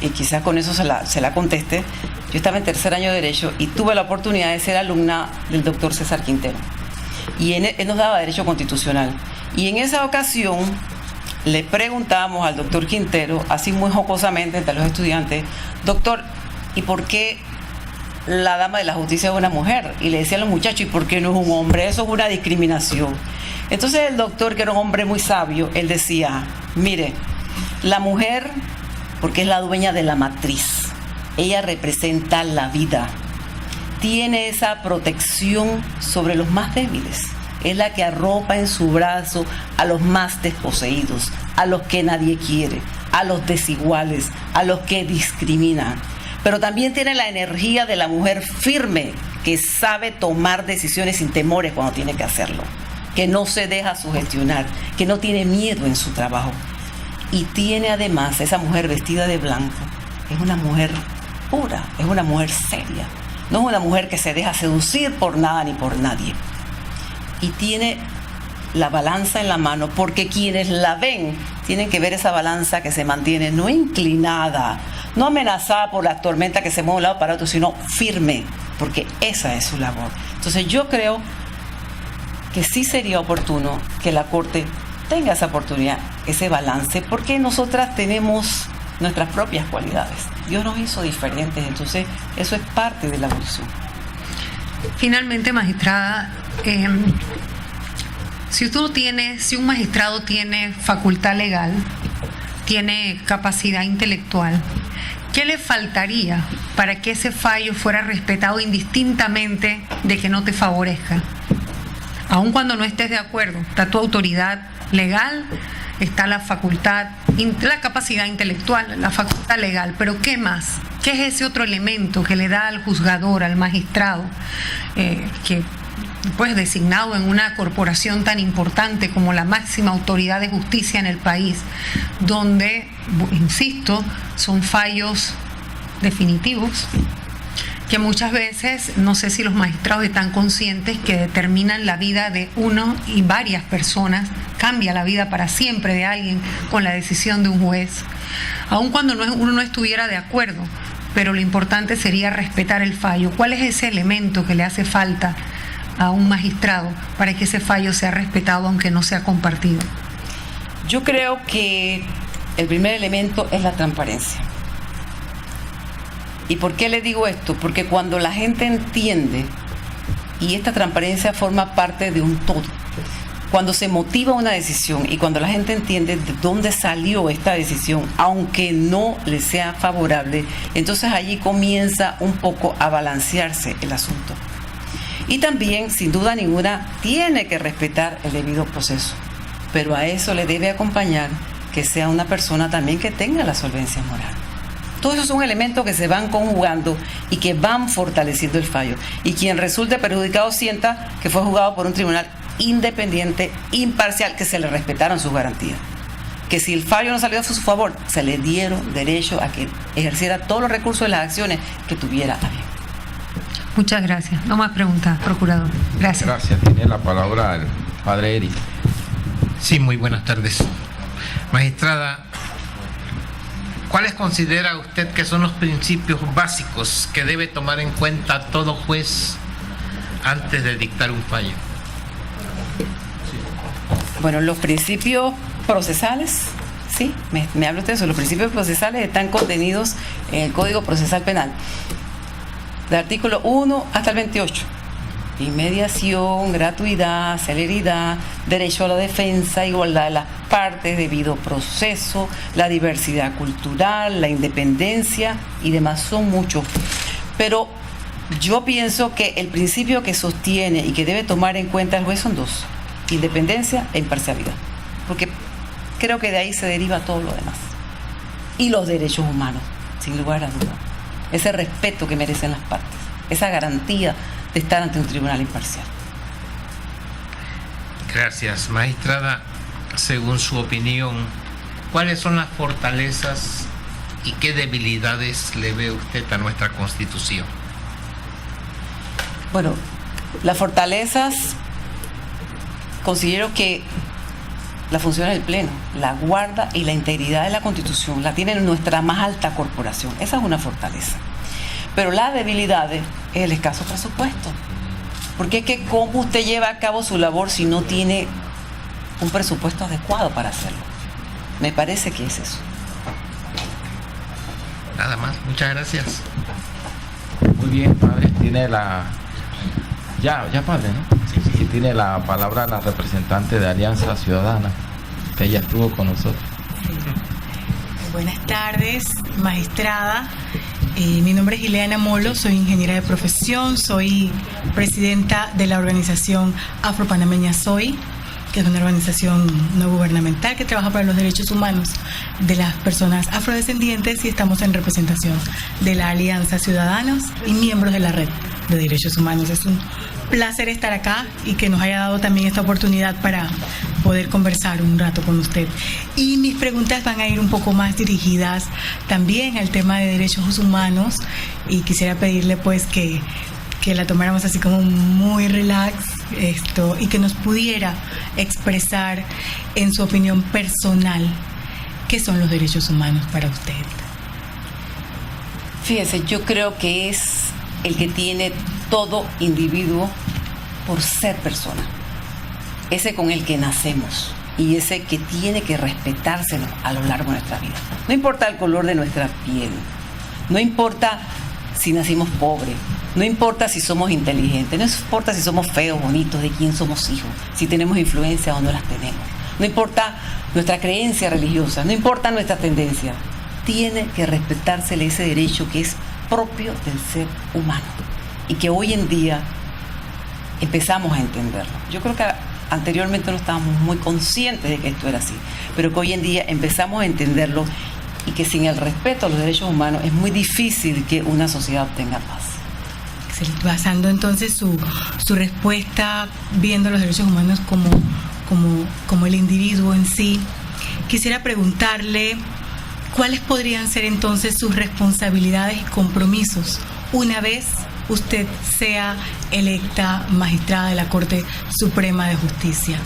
Speaker 2: y quizás con eso se la conteste, yo estaba en 3er año de Derecho y tuve la oportunidad de ser alumna del doctor César Quintero. Y él nos daba Derecho Constitucional. Y en esa ocasión le preguntábamos al doctor Quintero, así muy jocosamente entre los estudiantes, doctor, ¿y por qué la dama de la justicia es una mujer? Y le decían los muchachos, ¿y por qué no es un hombre? Eso es una discriminación. Entonces el doctor, que era un hombre muy sabio, él decía, mire, la mujer, porque es la dueña de la matriz, ella representa la vida, tiene esa protección sobre los más débiles, es la que arropa en su brazo a los más desposeídos, a los que nadie quiere, a los desiguales, a los que discriminan. Pero también tiene la energía de la mujer firme, que sabe tomar decisiones sin temores cuando tiene que hacerlo, que no se deja sugestionar, que no tiene miedo en su trabajo. Y tiene además, esa mujer vestida de blanco, es una mujer pura, es una mujer seria, no es una mujer que se deja seducir por nada ni por nadie. Y tiene la balanza en la mano, porque quienes la ven tienen que ver esa balanza que se mantiene no inclinada, no amenazada por la tormenta que se mueve de un lado para otro, sino firme, porque esa es su labor. Entonces yo creo que sí sería oportuno que la Corte tenga esa oportunidad, ese balance, porque nosotras tenemos nuestras propias cualidades. Dios nos hizo diferentes, entonces eso es parte de la evolución.
Speaker 5: Finalmente, magistrada, si un magistrado tiene facultad legal, tiene capacidad intelectual, ¿qué le faltaría para que ese fallo fuera respetado indistintamente de que no te favorezca? Aun cuando no estés de acuerdo, está tu autoridad legal, está la facultad, la capacidad intelectual, la facultad legal, pero ¿qué más? ¿Qué es ese otro elemento que le da al juzgador, al magistrado, que pues designado en una corporación tan importante como la máxima autoridad de justicia en el país, donde, insisto, son fallos definitivos, que muchas veces, no sé si los magistrados están conscientes, que determinan la vida de uno y varias personas, cambia la vida para siempre de alguien con la decisión de un juez, aun cuando uno no estuviera de acuerdo, pero lo importante sería respetar el fallo. ¿Cuál es ese elemento que le hace falta a un magistrado para que ese fallo sea respetado aunque no sea compartido?
Speaker 2: Yo creo que el primer elemento es la transparencia. ¿Y por qué le digo esto? Porque cuando la gente entiende, y esta transparencia forma parte de un todo, cuando se motiva una decisión y cuando la gente entiende de dónde salió esta decisión, aunque no le sea favorable, entonces allí comienza un poco a balancearse el asunto. Y también, sin duda ninguna, tiene que respetar el debido proceso, pero a eso le debe acompañar que sea una persona también que tenga la solvencia moral. Todos esos son elementos que se van conjugando y que van fortaleciendo el fallo. Y quien resulte perjudicado sienta que fue juzgado por un tribunal independiente, imparcial, que se le respetaron sus garantías. Que si el fallo no salió a su favor, se le dieron derecho a que ejerciera todos los recursos de las acciones que tuviera a bien.
Speaker 5: Muchas gracias. No más preguntas, procurador. Gracias.
Speaker 1: Gracias. Tiene la palabra el padre Eric.
Speaker 6: Sí, muy buenas tardes. Magistrada, ¿cuáles considera usted que son los principios básicos que debe tomar en cuenta todo juez antes de dictar un fallo?
Speaker 2: Bueno, los principios procesales, sí, me habla usted de eso. Los principios procesales están contenidos en el Código Procesal Penal, del artículo 1 hasta el 28. Inmediación, gratuidad, celeridad, derecho a la defensa, igualdad de las partes, debido proceso, la diversidad cultural, la independencia y demás, son muchos. Pero yo pienso que el principio que sostiene y que debe tomar en cuenta el juez son dos: independencia e imparcialidad, porque creo que de ahí se deriva todo lo demás. Y los derechos humanos, sin lugar a duda. Ese respeto que merecen las partes, esa garantía de estar ante un tribunal imparcial.
Speaker 6: Gracias, magistrada. Según su opinión, ¿cuáles son las fortalezas y qué debilidades le ve usted a nuestra Constitución?
Speaker 2: Bueno, las fortalezas, considero que la función del Pleno, la guarda y la integridad de la Constitución la tiene nuestra más alta corporación. Esa es una fortaleza. Pero las debilidades es el escaso presupuesto. Porque es que ¿cómo usted lleva a cabo su labor si no tiene un presupuesto adecuado para hacerlo? Me parece que es eso.
Speaker 6: Nada más, muchas gracias.
Speaker 1: Muy bien, padre. Tiene la... Ya padre, ¿no? Sí, tiene la palabra la representante de Alianza Ciudadana, que ella estuvo con nosotros.
Speaker 7: Buenas tardes, magistrada. Mi nombre es Ileana Molo, soy ingeniera de profesión, soy presidenta de la organización Afropanameña Soy, que es una organización no gubernamental que trabaja para los derechos humanos de las personas afrodescendientes, y estamos en representación de la Alianza Ciudadanos y miembros de la Red de Derechos Humanos. Es un placer estar acá y que nos haya dado también esta oportunidad para poder conversar un rato con usted. Y mis preguntas van a ir un poco más dirigidas también al tema de derechos humanos, y quisiera pedirle pues que la tomáramos así como muy relax y que nos pudiera expresar en su opinión personal qué son los derechos humanos para usted.
Speaker 2: Fíjese, yo creo que es el que tiene todo individuo por ser persona. Ese con el que nacemos y ese que tiene que respetárselo a lo largo de nuestra vida. No importa el color de nuestra piel, no importa si nacimos pobres, no importa si somos inteligentes, no importa si somos feos, bonitos, de quién somos hijos, si tenemos influencia o no las tenemos. No importa nuestra creencia religiosa, no importa nuestra tendencia. Tiene que respetársele ese derecho que es propio del ser humano y que hoy en día empezamos a entenderlo. Yo creo que anteriormente no estábamos muy conscientes de que esto era así, pero que hoy en día empezamos a entenderlo y que sin el respeto a los derechos humanos es muy difícil que una sociedad obtenga paz.
Speaker 7: Excelente. Basando entonces su respuesta, viendo los derechos humanos como el individuo en sí, quisiera preguntarle cuáles podrían ser entonces sus responsabilidades y compromisos una vez usted sea electa magistrada de la Corte Suprema de Justicia.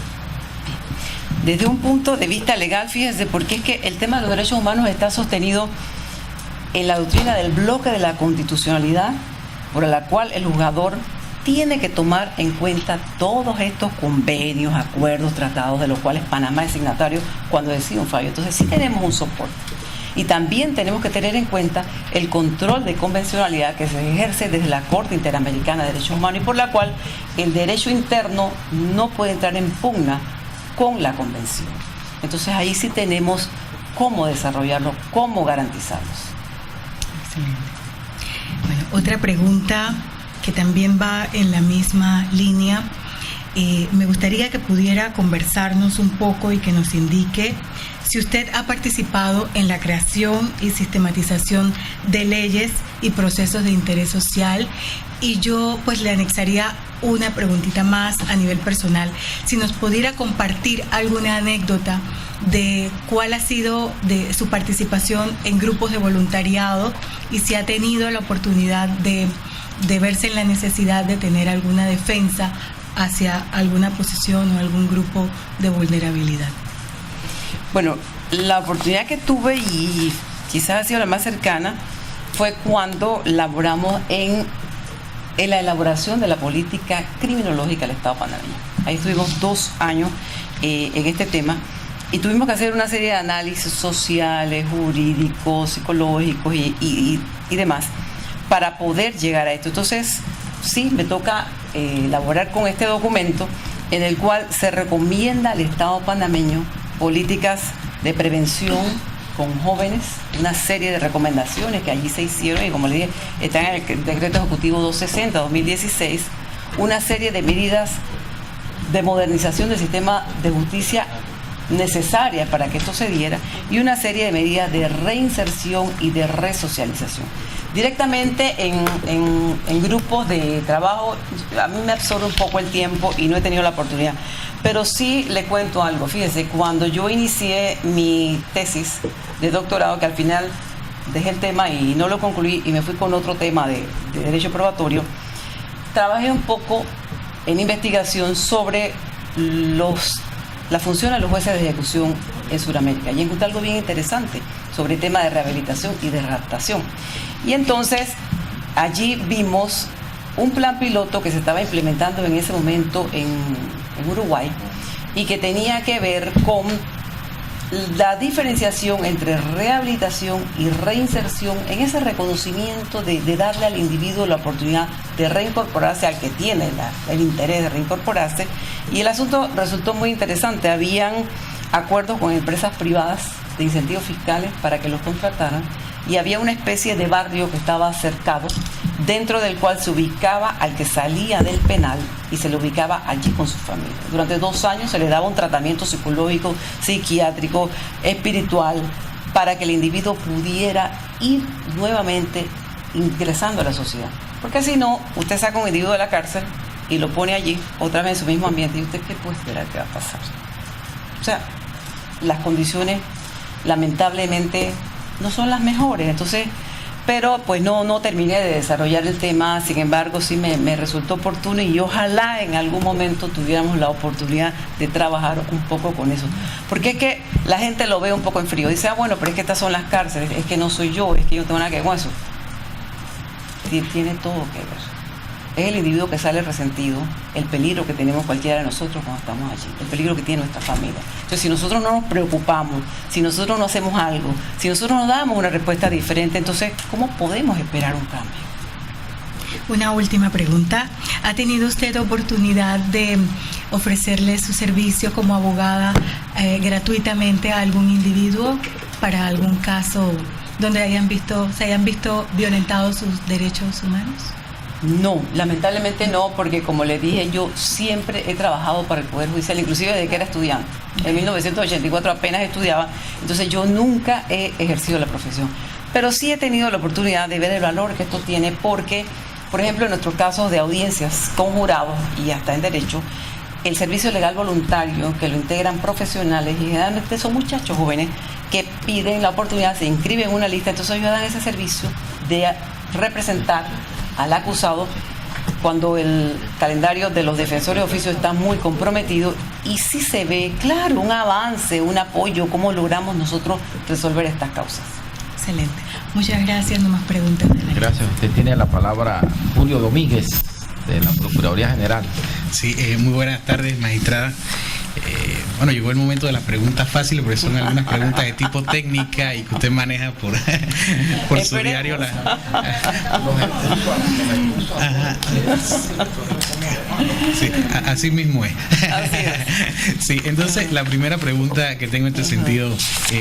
Speaker 2: Desde un punto de vista legal, fíjense, porque es que el tema de los derechos humanos está sostenido en la doctrina del bloque de la constitucionalidad, por la cual el juzgador tiene que tomar en cuenta todos estos convenios, acuerdos, tratados de los cuales Panamá es signatario cuando decide un fallo. Entonces sí tenemos un soporte. Y también tenemos que tener en cuenta el control de convencionalidad que se ejerce desde la Corte Interamericana de Derechos Humanos y por la cual el derecho interno no puede entrar en pugna con la Convención. Entonces ahí sí tenemos cómo desarrollarlo, cómo garantizarlos.
Speaker 7: Excelente. Bueno, otra pregunta que también va en la misma línea. Me gustaría que pudiera conversarnos un poco y que nos indique si usted ha participado en la creación y sistematización de leyes y procesos de interés social. Y yo pues le anexaría una preguntita más a nivel personal. Si nos pudiera compartir alguna anécdota de cuál ha sido de su participación en grupos de voluntariado y si ha tenido la oportunidad de verse en la necesidad de tener alguna defensa hacia alguna posición o algún grupo de vulnerabilidad.
Speaker 2: Bueno, la oportunidad que tuve y quizás ha sido la más cercana fue cuando laboramos en la elaboración de la política criminológica del Estado panameño. Ahí estuvimos 2 años en este tema y tuvimos que hacer una serie de análisis sociales, jurídicos, psicológicos y demás para poder llegar a esto. Entonces, sí, me toca elaborar con este documento en el cual se recomienda al Estado panameño políticas de prevención con jóvenes, una serie de recomendaciones que allí se hicieron y como le dije, están en el Decreto Ejecutivo 260-2016, una serie de medidas de modernización del sistema de justicia necesarias para que esto se diera y una serie de medidas de reinserción y de resocialización. Directamente en grupos de trabajo, a mí me absorbe un poco el tiempo y no he tenido la oportunidad. Pero sí le cuento algo. Fíjese, cuando yo inicié mi tesis de doctorado, que al final dejé el tema y no lo concluí y me fui con otro tema de derecho probatorio, trabajé un poco en investigación sobre la función de los jueces de ejecución en Sudamérica. Y encontré algo bien interesante sobre el tema de rehabilitación y de readaptación. Y entonces allí vimos un plan piloto que se estaba implementando en ese momento en Uruguay y que tenía que ver con la diferenciación entre rehabilitación y reinserción en ese reconocimiento de darle al individuo la oportunidad de reincorporarse al que tiene el interés de reincorporarse. Y el asunto resultó muy interesante. Habían acuerdos con empresas privadas de incentivos fiscales para que los contrataran y había una especie de barrio que estaba cercado, dentro del cual se ubicaba al que salía del penal y se le ubicaba allí con su familia. Durante 2 años se le daba un tratamiento psicológico, psiquiátrico, espiritual, para que el individuo pudiera ir nuevamente ingresando a la sociedad. Porque si no, usted saca un individuo de la cárcel y lo pone allí, otra vez en su mismo ambiente, y usted ¿qué puede esperar que va a pasar? O sea, las condiciones lamentablemente no son las mejores. Entonces, pero pues no terminé de desarrollar el tema. Sin embargo, sí me resultó oportuno y ojalá en algún momento tuviéramos la oportunidad de trabajar un poco con eso, porque es que la gente lo ve un poco en frío, dice, bueno, pero es que estas son las cárceles, es que no soy yo, es que yo no tengo nada que ver con eso. tiene todo que ver. Es el individuo que sale resentido, el peligro que tenemos cualquiera de nosotros cuando estamos allí, el peligro que tiene nuestra familia. Entonces, si nosotros no nos preocupamos, si nosotros no hacemos algo, si nosotros no damos una respuesta diferente, entonces, ¿cómo podemos esperar un cambio?
Speaker 7: Una última pregunta. ¿Ha tenido usted oportunidad de ofrecerle su servicio como abogada gratuitamente a algún individuo para algún caso donde se hayan visto violentados sus derechos humanos?
Speaker 2: No, lamentablemente no, porque como les dije, yo siempre he trabajado para el Poder Judicial, inclusive desde que era estudiante. En 1984 apenas estudiaba, entonces yo nunca he ejercido la profesión. Pero sí he tenido la oportunidad de ver el valor que esto tiene, porque, por ejemplo, en nuestros casos de audiencias con jurados y hasta en derecho, el servicio legal voluntario, que lo integran profesionales y generalmente son muchachos jóvenes que piden la oportunidad, se inscriben en una lista, entonces ellos dan ese servicio de representar al acusado cuando el calendario de los defensores de oficio está muy comprometido, y sí se ve, claro, un avance, un apoyo, cómo logramos nosotros resolver estas causas.
Speaker 7: Excelente. Muchas gracias. No más preguntas.
Speaker 1: Gracias. Usted tiene la palabra Julio Domínguez, de la Procuraduría General.
Speaker 8: Sí, muy buenas tardes, magistrada. Bueno, llegó el momento de las preguntas fáciles, porque son algunas preguntas de tipo técnica y que usted maneja por su diario. Sí, así mismo es.
Speaker 2: Así es.
Speaker 8: Sí, entonces la primera pregunta que tengo en este sentido,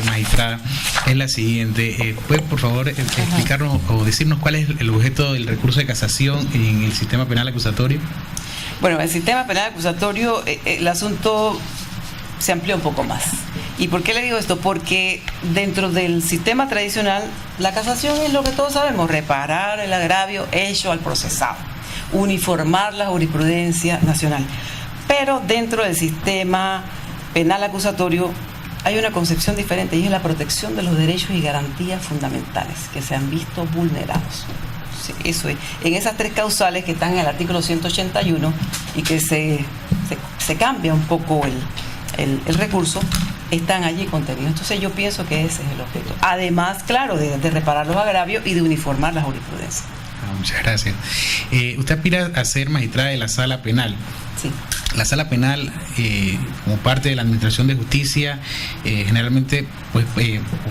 Speaker 8: magistrada, es la siguiente. ¿Puede por favor explicarnos o decirnos cuál es el objeto del recurso de casación en el sistema penal acusatorio?
Speaker 2: Bueno, en el sistema penal acusatorio el asunto se amplió un poco más. ¿Y por qué le digo esto? Porque dentro del sistema tradicional, la casación es lo que todos sabemos: reparar el agravio hecho al procesado, uniformar la jurisprudencia nacional. Pero dentro del sistema penal acusatorio hay una concepción diferente, y es la protección de los derechos y garantías fundamentales que se han visto vulnerados. Eso es, en esas tres causales que están en el artículo 181 y que se cambia un poco el recurso, están allí contenidos. Entonces yo pienso que ese es el objeto. Además, claro, de reparar los agravios y de uniformar la jurisprudencia.
Speaker 8: Muchas gracias. Usted aspira a ser magistrada de la Sala Penal.
Speaker 2: Sí.
Speaker 8: La Sala Penal, como parte de la Administración de Justicia, generalmente, pues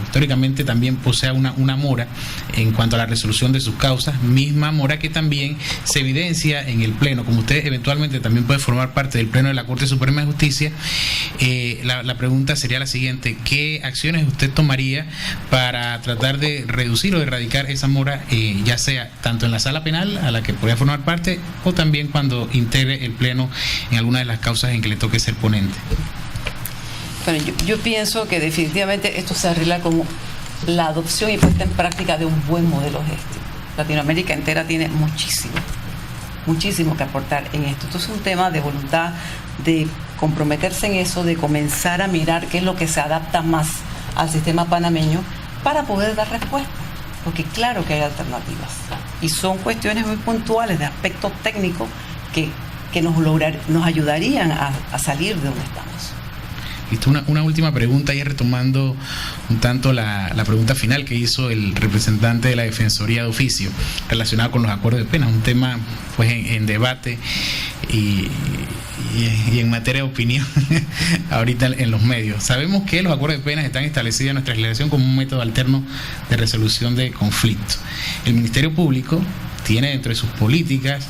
Speaker 8: históricamente también posee una mora en cuanto a la resolución de sus causas, misma mora que también se evidencia en el Pleno. Como usted eventualmente también puede formar parte del Pleno de la Corte Suprema de Justicia, la pregunta sería la siguiente: ¿qué acciones usted tomaría para tratar de reducir o erradicar esa mora, ya sea tanto en la Sala Penal, a la que podría formar parte, o también cuando integre el Pleno en alguna de las causas en que le toque ser ponente?
Speaker 2: Bueno, yo pienso que definitivamente esto se arregla con la adopción y puesta en práctica de un buen modelo de gestión. Latinoamérica entera tiene muchísimo que aportar en esto. Esto es un tema de voluntad, de comprometerse en eso, de comenzar a mirar qué es lo que se adapta más al sistema panameño para poder dar respuesta. Porque claro que hay alternativas. Y son cuestiones muy puntuales de aspectos técnicos que nos ayudarían a salir de donde estamos.
Speaker 8: Listo, una última pregunta, ya retomando un tanto la pregunta final que hizo el representante de la Defensoría de Oficio relacionado con los acuerdos de pena, un tema pues en debate y en materia de opinión ahorita en los medios. Sabemos que los acuerdos de penas están establecidos en nuestra legislación como un método alterno de resolución de conflictos. El Ministerio Público tiene dentro de sus políticas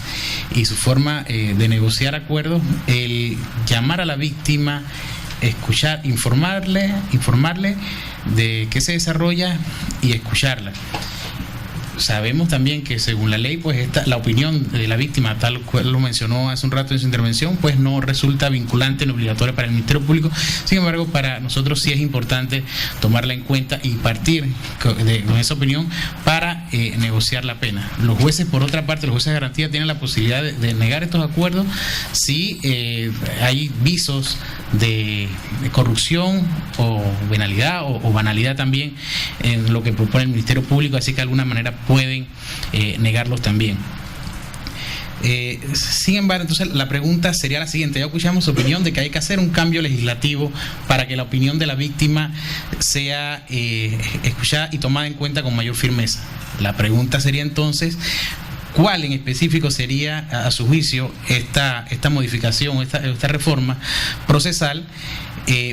Speaker 8: y su forma de negociar acuerdos el llamar a la víctima, escuchar, informarle de qué se desarrolla y escucharla. Sabemos también que según la ley, pues la opinión de la víctima, tal cual lo mencionó hace un rato en su intervención, pues no resulta vinculante ni obligatoria para el Ministerio Público. Sin embargo, para nosotros sí es importante tomarla en cuenta y partir con esa opinión para negociar la pena. Los jueces, por otra parte, los jueces de garantía tienen la posibilidad de negar estos acuerdos si hay visos de corrupción o venalidad o banalidad también en lo que propone el Ministerio Público, así que de alguna manera pueden negarlos también. Sin embargo, entonces la pregunta sería la siguiente: ya escuchamos su opinión de que hay que hacer un cambio legislativo para que la opinión de la víctima sea escuchada y tomada en cuenta con mayor firmeza. La pregunta sería entonces: ¿cuál en específico sería, a su juicio, esta modificación, esta reforma procesal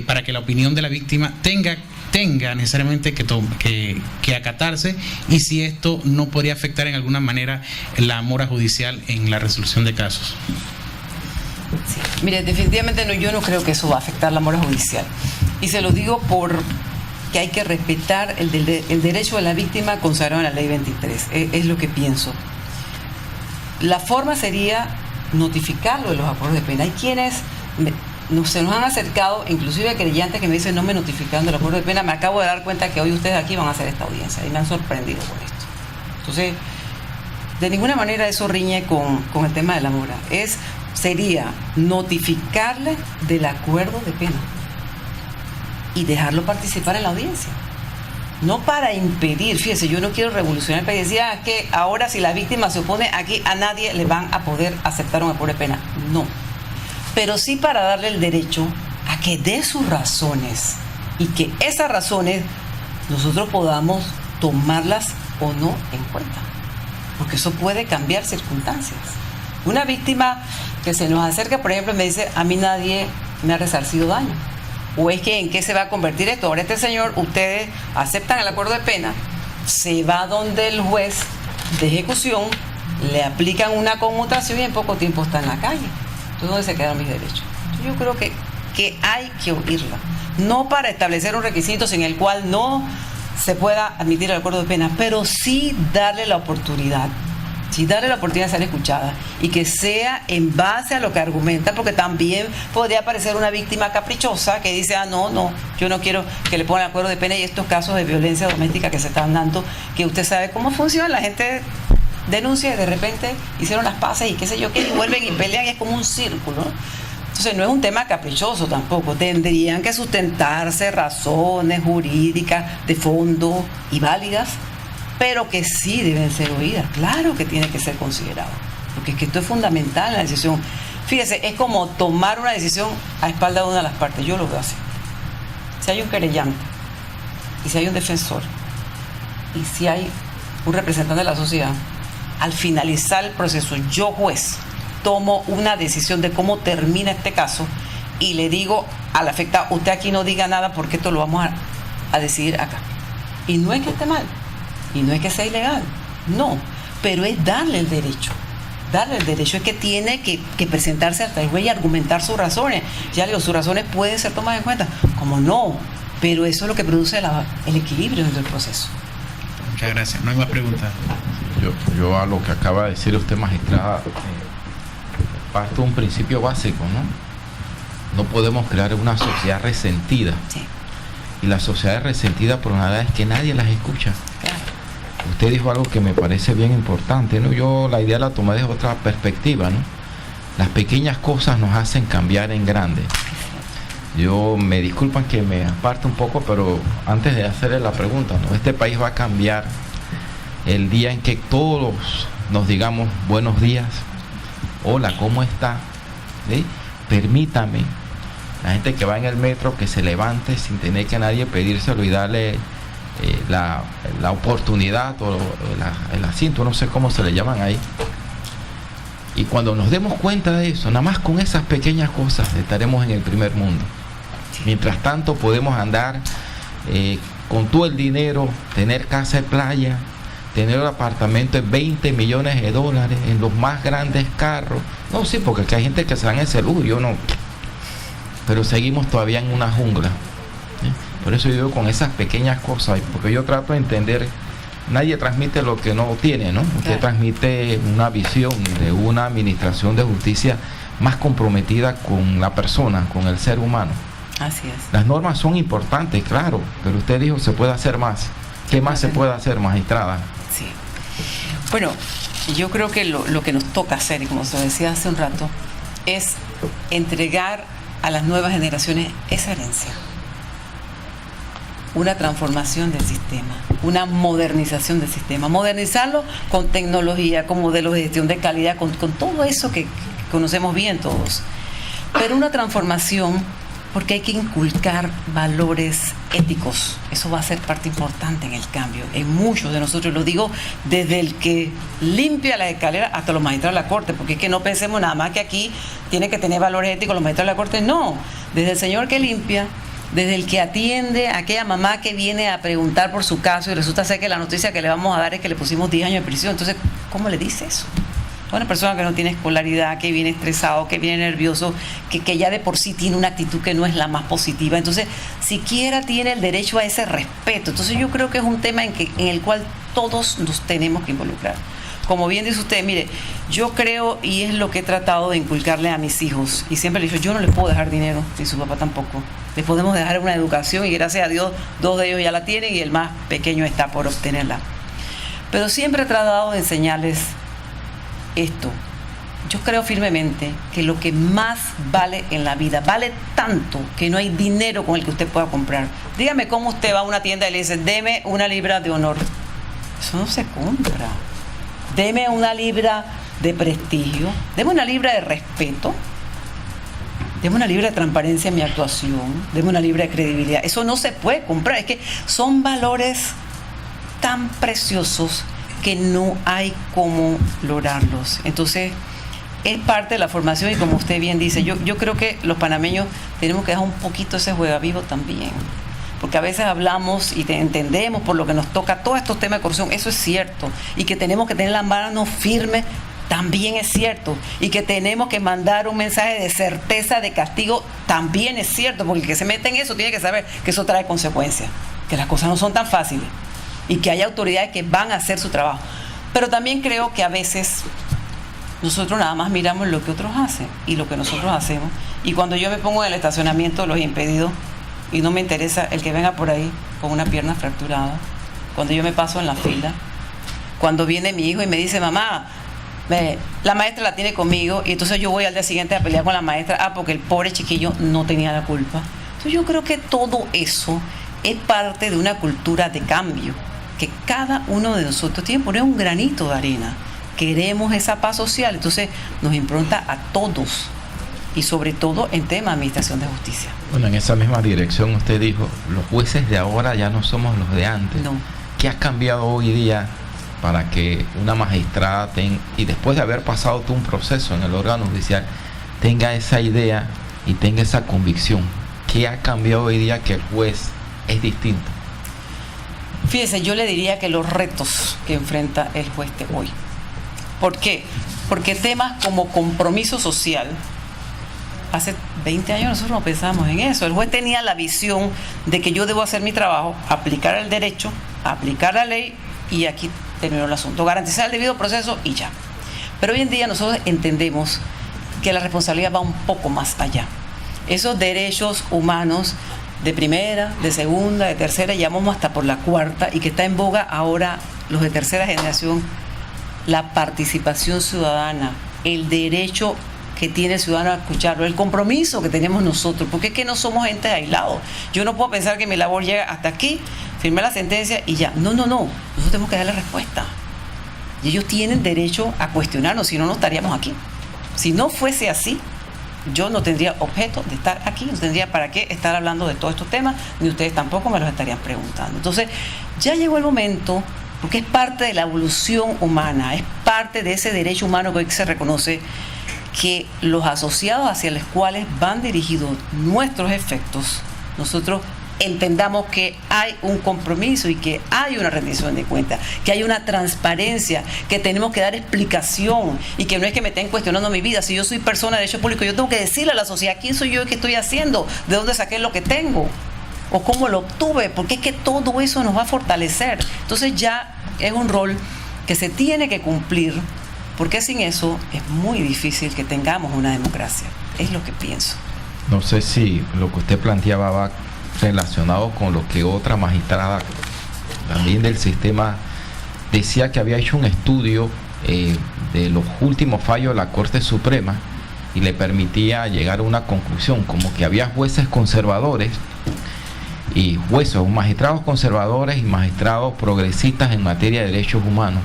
Speaker 8: para que la opinión de la víctima tenga necesariamente que acatarse, y si esto no podría afectar en alguna manera la mora judicial en la resolución de casos?
Speaker 2: Sí. Mire, definitivamente yo no creo que eso va a afectar la mora judicial, y se lo digo porque hay que respetar el derecho de la víctima consagrado en la ley 23, es lo que pienso. La forma sería notificarlo de los acuerdos de pena. Hay quienes se nos han acercado, inclusive querellantes, que me dicen: no me notificaron del acuerdo de pena, me acabo de dar cuenta que hoy ustedes aquí van a hacer esta audiencia, y me han sorprendido por esto. Entonces, de ninguna manera eso riñe con el tema de la mora. Sería notificarle del acuerdo de pena y dejarlo participar en la audiencia. No para impedir, fíjese, yo no quiero revolucionar el país. Decía que ahora, si la víctima se opone, aquí a nadie le van a poder aceptar un acuerdo de pena. No. Pero sí para darle el derecho a que dé sus razones, y que esas razones nosotros podamos tomarlas o no en cuenta, porque eso puede cambiar circunstancias. Una víctima que se nos acerca, por ejemplo, me dice: a mí nadie me ha resarcido daño, o es que ¿en qué se va a convertir esto? Ahora este señor, ustedes aceptan el acuerdo de pena, se va donde el juez de ejecución, le aplican una conmutación y en poco tiempo está en la calle. Entonces, ¿dónde se quedan mis derechos? Yo creo que hay que oírla, no para establecer un requisito sin el cual no se pueda admitir el acuerdo de pena, pero sí darle la oportunidad de ser escuchada, y que sea en base a lo que argumenta, porque también podría aparecer una víctima caprichosa que dice: no, yo no quiero que le pongan el acuerdo de pena, y estos casos de violencia doméstica que se están dando, que usted sabe cómo funciona, la gente denuncia y de repente hicieron las paces y qué sé yo qué, y vuelven y pelean, y es como un círculo, ¿no? Entonces no es un tema caprichoso tampoco, tendrían que sustentarse razones jurídicas de fondo y válidas, pero que sí deben ser oídas. Claro que tiene que ser considerado, porque es que esto es fundamental en la decisión. Fíjese, es como tomar una decisión a espalda de una de las partes. Yo lo veo así. Si hay un querellante, y si hay un defensor, y si hay un representante de la sociedad, al finalizar el proceso, yo, juez, tomo una decisión de cómo termina este caso, y le digo al afectado: usted aquí no diga nada porque esto lo vamos a decidir acá. Y no es que esté mal, y no es que sea ilegal, no, pero es darle el derecho. Es que tiene que presentarse hasta el juez y argumentar sus razones. Ya digo, sus razones pueden ser tomadas en cuenta, como no, pero eso es lo que produce el equilibrio dentro del proceso.
Speaker 8: Muchas gracias. No hay más preguntas.
Speaker 1: Yo a lo que acaba de decir usted, magistrada, parto de un principio básico, ¿no? No podemos crear una sociedad resentida.
Speaker 2: Sí.
Speaker 1: Y la sociedad resentida por nada es que nadie las escucha.
Speaker 2: Claro.
Speaker 1: Usted dijo algo que me parece bien importante, ¿no? Yo la idea la tomé desde otra perspectiva, ¿no? Las pequeñas cosas nos hacen cambiar en grande. Yo me disculpan que me aparte un poco, pero antes de hacerle la pregunta, ¿no? Este país va a cambiar el día en que todos nos digamos buenos días, hola, ¿cómo está? ¿Sí? Permítame, la gente que va en el metro, que se levante sin tener que a nadie pedírselo y darle la oportunidad o el asiento, no sé cómo se le llaman ahí. Y cuando nos demos cuenta de eso, nada más con esas pequeñas cosas estaremos en el primer mundo. Mientras tanto podemos andar con todo el dinero, tener casa de playa, tener un apartamento de 20 millones de dólares, en los más grandes carros. No, sí, porque aquí hay gente que se da en ese lujo, yo no. Pero seguimos todavía en una jungla. Por eso yo digo con esas pequeñas cosas, porque yo trato de entender, nadie transmite lo que no tiene, ¿no? Usted transmite una visión de una administración de justicia más comprometida con la persona, con el ser humano.
Speaker 2: Así es.
Speaker 1: Las normas son importantes, claro, pero usted dijo se puede hacer más. ¿Qué más se puede hacer, magistrada?
Speaker 2: Sí. Bueno, yo creo que lo que nos toca hacer, y como se decía hace un rato, es entregar a las nuevas generaciones esa herencia. Una transformación del sistema, una modernización del sistema, modernizarlo con tecnología, con modelos de gestión de calidad, con todo eso que conocemos bien todos, pero una transformación Porque hay que inculcar valores éticos. Eso va a ser parte importante en el cambio. En muchos de nosotros, lo digo desde el que limpia las escaleras hasta los magistrados de la Corte, porque es que no pensemos nada más que aquí tiene que tener valores éticos los magistrados de la Corte. No, desde el señor que limpia, desde el que atiende a aquella mamá que viene a preguntar por su caso y resulta ser que la noticia que le vamos a dar es que le pusimos 10 años de prisión. Entonces, ¿cómo le dice eso? Una persona que no tiene escolaridad, que viene estresado, que viene nervioso, que ya de por sí tiene una actitud que no es la más positiva. Entonces, siquiera tiene el derecho a ese respeto. Entonces, yo creo que es un tema en el cual todos nos tenemos que involucrar. Como bien dice usted, mire, yo creo, y es lo que he tratado de inculcarle a mis hijos, y siempre les digo, yo no les puedo dejar dinero, ni su papá tampoco. Les podemos dejar una educación, y gracias a Dios, 2 de ellos ya la tienen, y el más pequeño está por obtenerla. Pero siempre he tratado de enseñarles esto. Yo creo firmemente que lo que más vale en la vida, vale tanto que no hay dinero con el que usted pueda comprar. Dígame cómo usted va a una tienda y le dice, deme 1 libra de honor. Eso no se compra. Deme 1 libra de prestigio, deme 1 libra de respeto, deme 1 libra de transparencia en mi actuación, deme 1 libra de credibilidad. Eso no se puede comprar. Es que son valores tan preciosos que no hay cómo lograrlos. Entonces, es parte de la formación y como usted bien dice, yo creo que los panameños tenemos que dejar un poquito ese juega vivo también. Porque a veces hablamos y entendemos por lo que nos toca todos estos temas de corrupción, eso es cierto. Y que tenemos que tener las manos firmes, también es cierto. Y que tenemos que mandar un mensaje de certeza, de castigo, también es cierto. Porque el que se mete en eso tiene que saber que eso trae consecuencias, que las cosas no son tan fáciles. Y que hay autoridades que van a hacer su trabajo. Pero también creo que a veces nosotros nada más miramos lo que otros hacen y lo que nosotros hacemos. Y cuando yo me pongo en el estacionamiento, los impedidos, y no me interesa el que venga por ahí con una pierna fracturada, cuando yo me paso en la fila, cuando viene mi hijo y me dice, mamá, la maestra la tiene conmigo, y entonces yo voy al día siguiente a pelear con la maestra, porque el pobre chiquillo no tenía la culpa. Entonces yo creo que todo eso es parte de una cultura de cambio, que cada uno de nosotros tiene que poner un granito de arena. Queremos esa paz social, entonces nos impronta a todos, y sobre todo en tema de administración de justicia.
Speaker 1: Bueno, en esa misma dirección usted dijo, los jueces de ahora ya no somos los de antes.
Speaker 2: No.
Speaker 1: ¿Qué ha cambiado hoy día para que una magistrada y después de haber pasado todo un proceso en el órgano judicial, tenga esa idea y tenga esa convicción? ¿Qué ha cambiado hoy día que el juez es distinto?
Speaker 2: Fíjese, yo le diría que los retos que enfrenta el juez de hoy. ¿Por qué? Porque temas como compromiso social, hace 20 años nosotros no pensábamos en eso. El juez tenía la visión de que yo debo hacer mi trabajo, aplicar el derecho, aplicar la ley, y aquí terminó el asunto. Garantizar el debido proceso y ya. Pero hoy en día nosotros entendemos que la responsabilidad va un poco más allá. Esos derechos humanos de primera, de segunda, de tercera, llamamos hasta por la cuarta, y que está en boga ahora los de tercera generación, la participación ciudadana, el derecho que tiene el ciudadano a escucharlo, el compromiso que tenemos nosotros, porque es que no somos entes aislados. Yo no puedo pensar que mi labor llega hasta aquí, firmé la sentencia y ya. No, nosotros tenemos que darle respuesta. Y ellos tienen derecho a cuestionarnos, si no, no estaríamos aquí. Si no fuese así, yo no tendría objeto de estar aquí, no tendría para qué estar hablando de todos estos temas, ni ustedes tampoco me los estarían preguntando. Entonces, ya llegó el momento, porque es parte de la evolución humana, es parte de ese derecho humano que hoy se reconoce, que los asociados hacia los cuales van dirigidos nuestros efectos, nosotros entendamos que hay un compromiso y que hay una rendición de cuentas, que hay una transparencia, que tenemos que dar explicación, y que no es que me estén cuestionando mi vida. Si yo soy persona de derecho público, yo tengo que decirle a la sociedad quién soy yo y qué estoy haciendo, de dónde saqué lo que tengo o cómo lo obtuve, porque es que todo eso nos va a fortalecer. Entonces ya es un rol que se tiene que cumplir, porque sin eso es muy difícil que tengamos una democracia. Es lo que pienso.
Speaker 1: No sé si lo que usted planteaba va relacionado con lo que otra magistrada también del sistema decía, que había hecho un estudio de los últimos fallos de la Corte Suprema, y le permitía llegar a una conclusión, como que había jueces conservadores y jueces, magistrados conservadores y magistrados progresistas en materia de derechos humanos.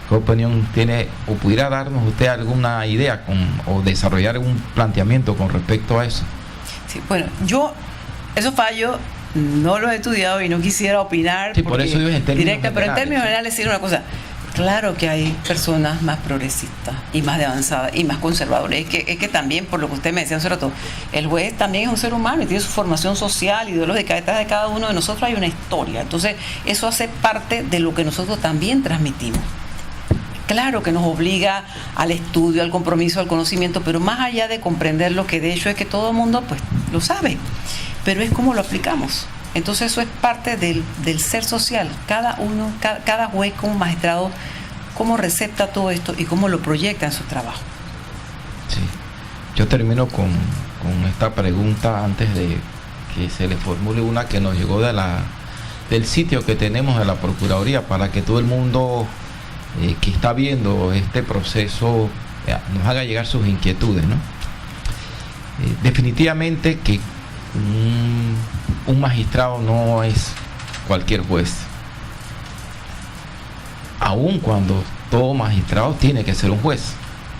Speaker 1: ¿Qué opinión tiene, o pudiera darnos usted alguna idea o desarrollar algún planteamiento con respecto a eso?
Speaker 2: Sí, bueno, yo esos fallos no los he estudiado y no quisiera opinar.
Speaker 1: Sí, por eso digo en términos
Speaker 2: directa, pero en
Speaker 1: generales.
Speaker 2: términos generales decir una cosa. Claro que hay personas más progresistas y más avanzadas y más conservadoras. Es que también, por lo que usted me decía hace rato, el juez también es un ser humano y tiene su formación social, ideológica. Detrás de cada uno de nosotros hay una historia. Entonces, eso hace parte de lo que nosotros también transmitimos. Claro que nos obliga al estudio, al compromiso, al conocimiento, pero más allá de comprender lo que de hecho es que todo el mundo pues lo sabe, pero es cómo lo aplicamos. Entonces eso es parte del ser social. Cada uno, cada juez como magistrado, cómo recepta todo esto y cómo lo proyecta en su trabajo.
Speaker 1: Sí. Yo termino con esta pregunta antes de que se le formule una que nos llegó del sitio que tenemos de la Procuraduría, para que todo el mundo que está viendo este proceso nos haga llegar sus inquietudes, ¿no? Definitivamente que un magistrado no es cualquier juez, aun cuando todo magistrado tiene que ser un juez,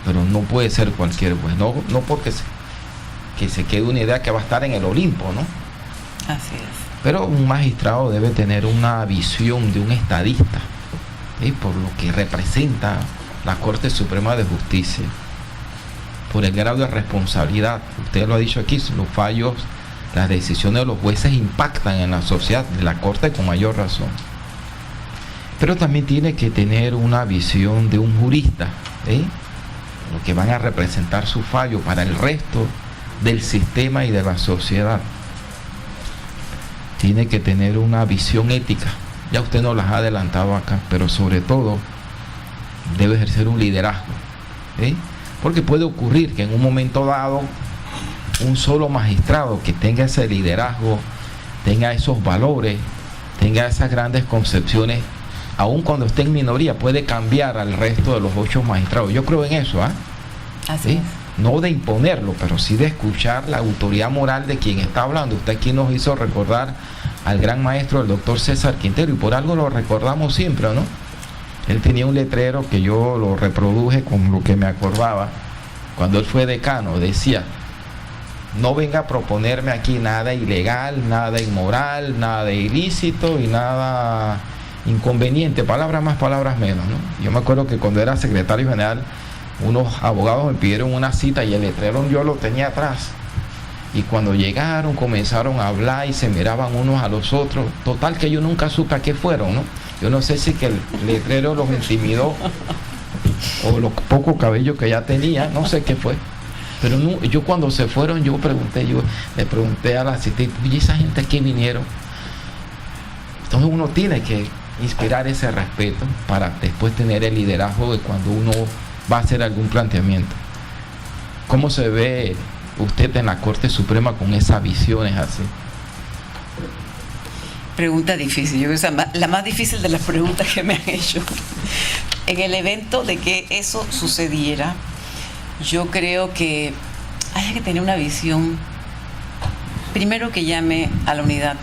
Speaker 1: pero no puede ser cualquier juez, no porque se quede una idea que va a estar en el Olimpo, ¿no?
Speaker 2: Así es.
Speaker 1: Pero un magistrado debe tener una visión de un estadista, ¿sí? Por lo que representa la Corte Suprema de Justicia, por el grado de responsabilidad. Usted lo ha dicho aquí, los fallos, las decisiones de los jueces impactan en la sociedad, de la Corte con mayor razón. Pero también tiene que tener una visión de un jurista, ¿sí? Lo que van a representar su fallo para el resto del sistema y de la sociedad. Tiene que tener una visión ética. Ya usted nos las ha adelantado acá, pero sobre todo debe ejercer un liderazgo, ¿sí? Porque puede ocurrir que en un momento dado un solo magistrado que tenga ese liderazgo, tenga esos valores, tenga esas grandes concepciones, aun cuando esté en minoría, puede cambiar al resto de los 8 magistrados. Yo creo en eso, ¿ah?
Speaker 2: Así es.
Speaker 1: No de imponerlo, pero sí de escuchar la autoridad moral de quien está hablando. Usted aquí nos hizo recordar al gran maestro, el doctor César Quintero, y por algo lo recordamos siempre, ¿no? Él tenía un letrero que yo lo reproduje con lo que me acordaba. Cuando él fue decano, decía: no venga a proponerme aquí nada ilegal, nada inmoral, nada ilícito y nada inconveniente. Palabras más, palabras menos, ¿no? Yo me acuerdo que cuando era secretario general, unos abogados me pidieron una cita y el letrero yo lo tenía atrás. Y cuando llegaron, comenzaron a hablar y se miraban unos a los otros. Total que yo nunca supe a qué fueron, ¿no? Yo no sé si que el letrero los intimidó o los pocos cabellos que ya tenía, no sé qué fue. Pero no, yo cuando se fueron, yo le pregunté a la asistente: ¿y esa gente a qué vinieron? Entonces uno tiene que inspirar ese respeto para después tener el liderazgo de cuando uno va a hacer algún planteamiento. ¿Cómo se ve usted en la Corte Suprema con esas visiones así?
Speaker 2: Pregunta difícil. Yo creo que es la más difícil de las preguntas que me han hecho. En el evento de que eso sucediera, yo creo que hay que tener una visión, primero, que llame a la unidad,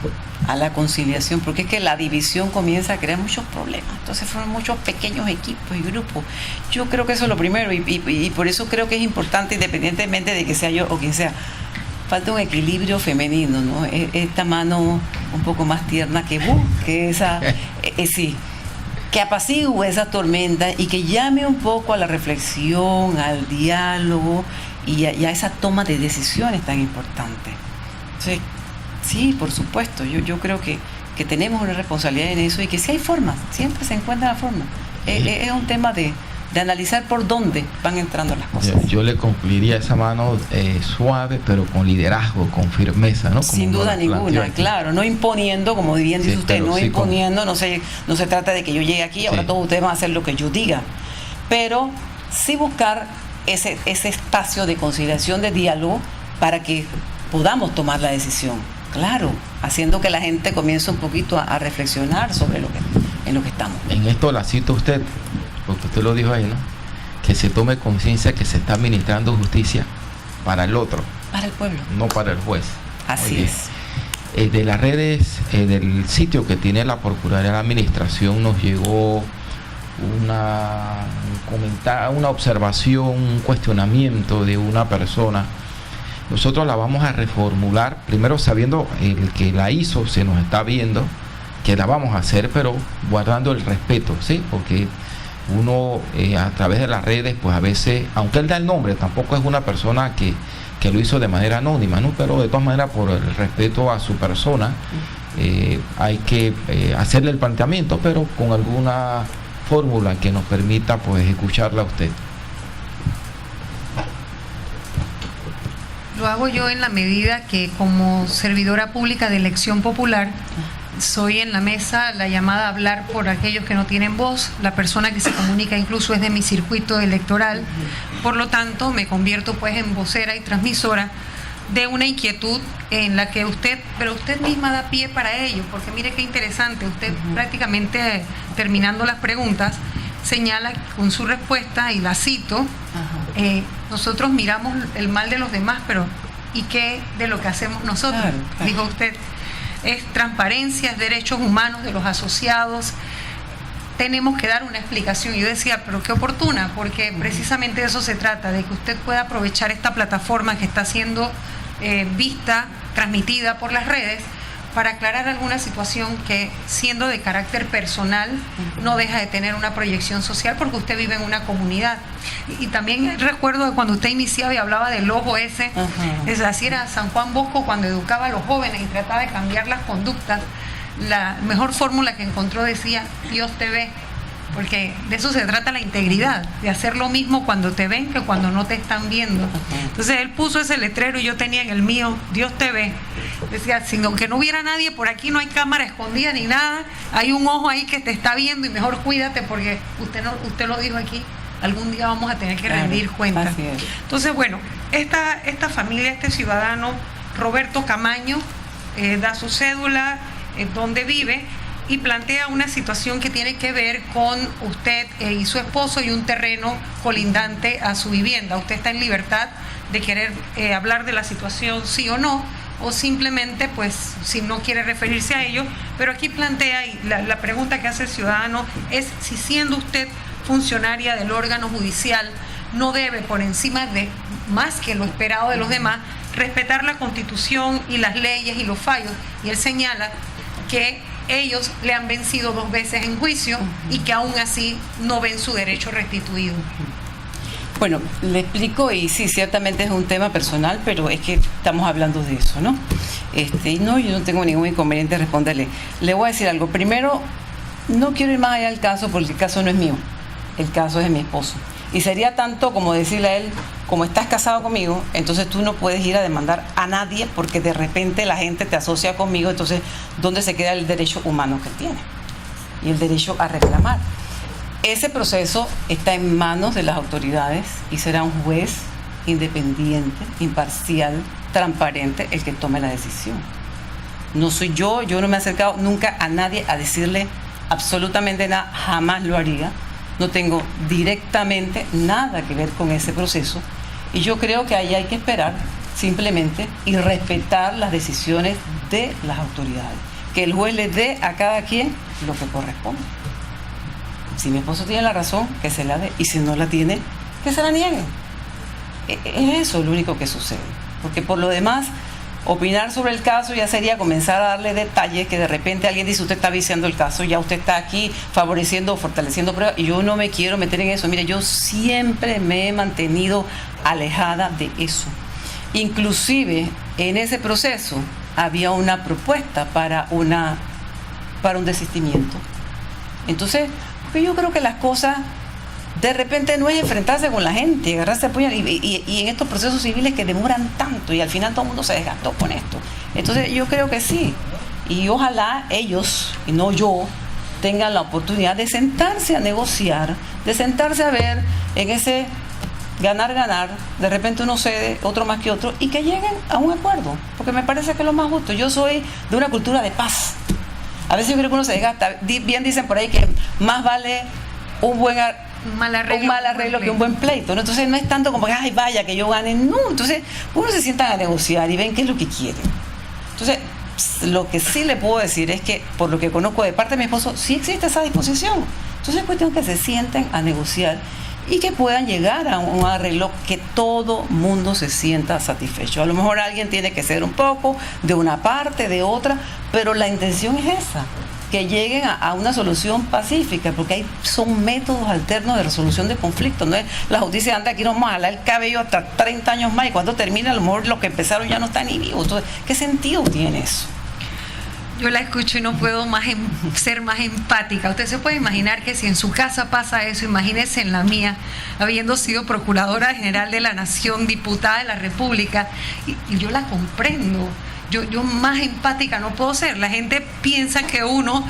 Speaker 2: a la conciliación, porque es que la división comienza a crear muchos problemas. Entonces fueron muchos pequeños equipos y grupos. Yo creo que eso es lo primero y por eso creo que es importante, independientemente de que sea yo o quien sea, falta un equilibrio femenino, ¿no? Esta mano un poco más tierna que esa, sí, que apacigüe esa tormenta y que llame un poco a la reflexión, al diálogo y a esa toma de decisiones tan importante. Entonces, sí, por supuesto, yo creo que tenemos una responsabilidad en eso y que sí hay formas, siempre se encuentra la forma. Es un tema de analizar por dónde van entrando las cosas.
Speaker 1: Yo le concluiría esa mano suave, pero con liderazgo, con firmeza, ¿no? Como
Speaker 2: sin duda ninguna, claro, no imponiendo, como bien dice usted, no sí, imponiendo, no se trata de que yo llegue aquí y ahora todos ustedes van a hacer lo que yo diga, pero sí buscar ese espacio de conciliación, de diálogo, para que podamos tomar la decisión, claro, haciendo que la gente comience un poquito a reflexionar sobre en lo que estamos.
Speaker 1: En esto la cito a usted, porque usted lo dijo ahí, ¿no? Que se tome conciencia que se está administrando justicia para el otro.
Speaker 2: Para el pueblo.
Speaker 1: No para el juez.
Speaker 2: Así es.
Speaker 1: De las redes, del sitio que tiene la Procuraduría de la Administración, nos llegó un comentario, una observación, un cuestionamiento de una persona nosotros la vamos a reformular, primero sabiendo el que la hizo se nos está viendo, que la vamos a hacer, pero guardando el respeto, ¿sí? Porque uno a través de las redes, pues a veces, aunque él da el nombre, tampoco es una persona que lo hizo de manera anónima, ¿no? Pero de todas maneras, por el respeto a su persona, hay que hacerle el planteamiento, pero con alguna fórmula que nos permita, pues, escucharla a usted.
Speaker 5: Lo hago yo en la medida que, como servidora pública de elección popular, soy en la mesa la llamada a hablar por aquellos que no tienen voz. La persona que se comunica incluso es de mi circuito electoral. Por lo tanto, me convierto pues en vocera y transmisora de una inquietud en la que usted misma da pie para ello, porque mire qué interesante, usted prácticamente terminando las preguntas señala con su respuesta, y la cito, nosotros miramos el mal de los demás, pero ¿y qué de lo que hacemos nosotros? Claro. Dijo usted. Es transparencia, es derechos humanos de los asociados. Tenemos que dar una explicación. Yo decía, pero qué oportuna, porque precisamente de eso se trata, de que usted pueda aprovechar esta plataforma que está siendo vista, transmitida por las redes, para aclarar alguna situación que, siendo de carácter personal, no deja de tener una proyección social, porque usted vive en una comunidad. Y también recuerdo de cuando usted iniciaba y hablaba del ojo ese, es así era San Juan Bosco cuando educaba a los jóvenes y trataba de cambiar las conductas. La mejor fórmula que encontró decía, Dios te ve, porque de eso se trata la integridad, de hacer lo mismo cuando te ven que cuando no te están viendo. Entonces él puso ese letrero y yo tenía en el mío, Dios te ve. Decía, aunque no hubiera nadie, por aquí no hay cámara escondida ni nada, hay un ojo ahí que te está viendo y mejor cuídate, porque usted lo dijo aquí, algún día vamos a tener que rendir cuentas. Entonces, bueno, esta familia, este ciudadano, Roberto Camaño, da su cédula, donde vive, y plantea una situación que tiene que ver con usted y su esposo y un terreno colindante a su vivienda. Usted está en libertad de querer hablar de la situación, sí o no, o simplemente, pues, si no quiere referirse a ello, pero aquí plantea, y la pregunta que hace el ciudadano es si, siendo usted funcionaria del órgano judicial, no debe, por encima de más que lo esperado de los demás, respetar la Constitución y las leyes y los fallos. Y él señala que ellos le han vencido 2 veces en juicio y que aún así no ven su derecho restituido.
Speaker 2: Bueno, le explico, y sí, ciertamente es un tema personal, pero es que estamos hablando de eso, ¿no? No, yo no tengo ningún inconveniente en responderle. Le voy a decir algo. Primero, no quiero ir más allá del caso, porque el caso no es mío, el caso es de mi esposo. Y sería tanto como decirle a él, como estás casado conmigo, entonces tú no puedes ir a demandar a nadie, porque de repente la gente te asocia conmigo. Entonces, ¿dónde se queda el derecho humano que tiene? Y el derecho a reclamar. Ese proceso está en manos de las autoridades y será un juez independiente, imparcial, transparente el que tome la decisión. No soy yo no me he acercado nunca a nadie a decirle absolutamente nada, jamás lo haría. No tengo directamente nada que ver con ese proceso, y yo creo que ahí hay que esperar simplemente y respetar las decisiones de las autoridades, que el juez le dé a cada quien lo que corresponde. Si mi esposo tiene la razón, que se la dé, y si no la tiene, que se la niegue. Es eso lo único que sucede, porque por lo demás, opinar sobre el caso ya sería comenzar a darle detalles, que de repente alguien dice, usted está viciando el caso, ya usted está aquí favoreciendo o fortaleciendo pruebas, y yo no me quiero meter en eso. Mire, yo siempre me he mantenido alejada de eso. Inclusive en ese proceso había una propuesta para un desistimiento. Entonces, porque yo creo que las cosas de repente no es enfrentarse con la gente, agarrarse a puñal, y en estos procesos civiles que demoran tanto, y al final todo el mundo se desgastó con esto. Entonces yo creo que sí, y ojalá ellos, y no yo, tengan la oportunidad de sentarse a negociar, de sentarse a ver en ese ganar, de repente uno cede, otro más que otro, y que lleguen a un acuerdo, porque me parece que es lo más justo. Yo soy de una cultura de paz. A veces yo creo que uno se desgasta. Bien dicen por ahí que más vale un mal arreglo que un buen pleito, ¿no? Entonces no es tanto como que, ay, vaya, que yo gane. No, entonces uno se sientan a negociar y ven qué es lo que quieren. Entonces, lo que sí le puedo decir es que, por lo que conozco de parte de mi esposo, sí existe esa disposición. Entonces es cuestión que se sienten a negociar y que puedan llegar a un arreglo que todo mundo se sienta satisfecho. A lo mejor alguien tiene que ceder un poco de una parte, de otra, pero la intención es esa, que lleguen a una solución pacífica, porque son métodos alternos de resolución de conflictos. No es la justicia anda aquí, nos vamos a jalar el cabello hasta 30 años más, y cuando termine a lo mejor los que empezaron ya no están ni vivos. Entonces, ¿qué sentido tiene eso?
Speaker 5: Yo la escucho y no puedo ser más empática. Usted se puede imaginar que si en su casa pasa eso, imagínese en la mía, habiendo sido Procuradora General de la Nación, diputada de la República, y yo la comprendo. Yo más empática no puedo ser. La gente piensa que uno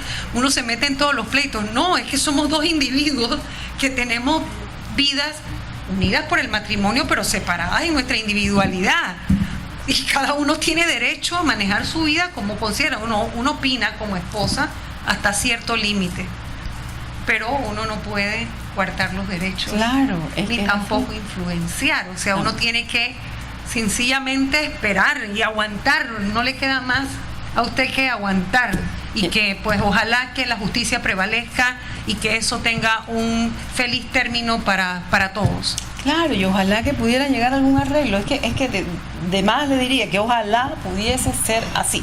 Speaker 5: se mete en todos los pleitos. No, es que somos dos individuos que tenemos vidas unidas por el matrimonio, pero separadas en nuestra individualidad. Y cada uno tiene derecho a manejar su vida como considera. Uno opina como esposa hasta cierto límite, pero uno no puede coartar los derechos.
Speaker 2: Claro,
Speaker 5: ni tampoco influenciar. O sea, uno tiene que sencillamente esperar y aguantar. No le queda más a usted que aguantar, y que pues ojalá que la justicia prevalezca y que eso tenga un feliz término para todos.
Speaker 2: Claro, y ojalá que pudieran llegar a algún arreglo. Es que de más le diría que ojalá pudiese ser así.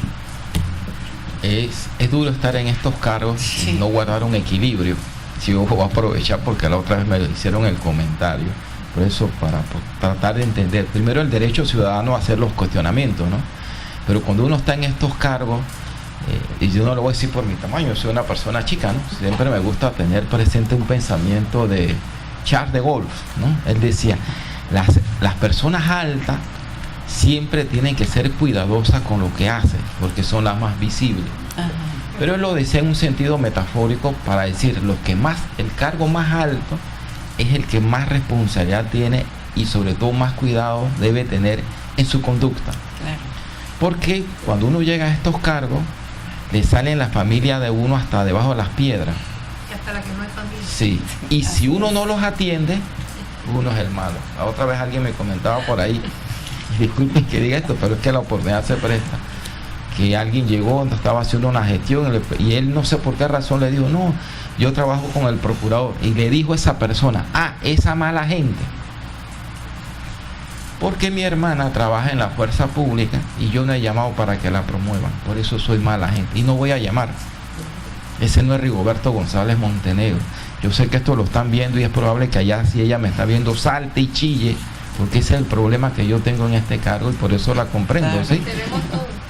Speaker 1: Es duro estar en estos cargos, sí, y no guardar un equilibrio. Si yo voy a aprovechar porque la otra vez me hicieron el comentario. Por eso, para tratar de entender primero el derecho ciudadano a hacer los cuestionamientos, ¿no? Pero cuando uno está en estos cargos, y yo no lo voy a decir por mi tamaño, yo soy una persona chica, ¿no? Siempre me gusta tener presente un pensamiento de Charles de Gaulle, ¿no? Él decía, las personas altas siempre tienen que ser cuidadosas con lo que hacen, porque son las más visibles. Ajá. Pero él lo decía en un sentido metafórico para decir, el cargo más alto es el que más responsabilidad tiene y sobre todo más cuidado debe tener en su conducta. Claro. Porque cuando uno llega a estos cargos, le salen la familia de uno hasta debajo de las piedras.
Speaker 5: Y hasta la que no es familia.
Speaker 1: Sí, y si uno no los atiende, uno es el malo. La otra vez alguien me comentaba por ahí, y disculpen que diga esto, pero es que la oportunidad se presta, que alguien llegó donde estaba haciendo una gestión y él no sé por qué razón le dijo, no, yo trabajo con el procurador, y le dijo a esa persona, esa mala gente, porque mi hermana trabaja en la fuerza pública y yo no he llamado para que la promuevan, por eso soy mala gente y no voy a llamar. Ese no es Rigoberto González Montenegro. Yo sé que esto lo están viendo y es probable que allá, si ella me está viendo, salte y chille, porque ese es el problema que yo tengo en este cargo y por eso la comprendo. Claro, ¿sí?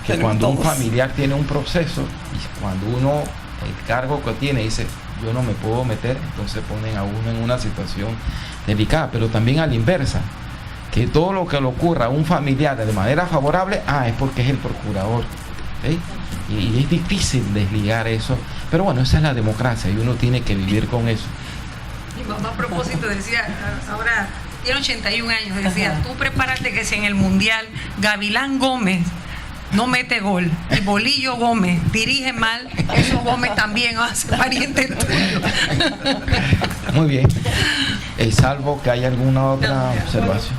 Speaker 1: Que cuando un familiar tiene un proceso y cuando uno, el cargo que tiene, dice, yo no me puedo meter, entonces ponen a uno en una situación delicada, pero también a la inversa, que todo lo que le ocurra a un familiar de manera favorable, es porque es el procurador, ¿sí? Y es difícil desligar eso, pero bueno, esa es la democracia y uno tiene que vivir con eso.
Speaker 5: Mi mamá a propósito decía, ahora tiene 81 años, decía, tú prepárate que si en el Mundial Gavilán Gómez no mete gol y Bolillo Gómez dirige mal, esos Gómez también hace pariente tuyo.
Speaker 1: Muy bien, salvo que haya alguna otra observación.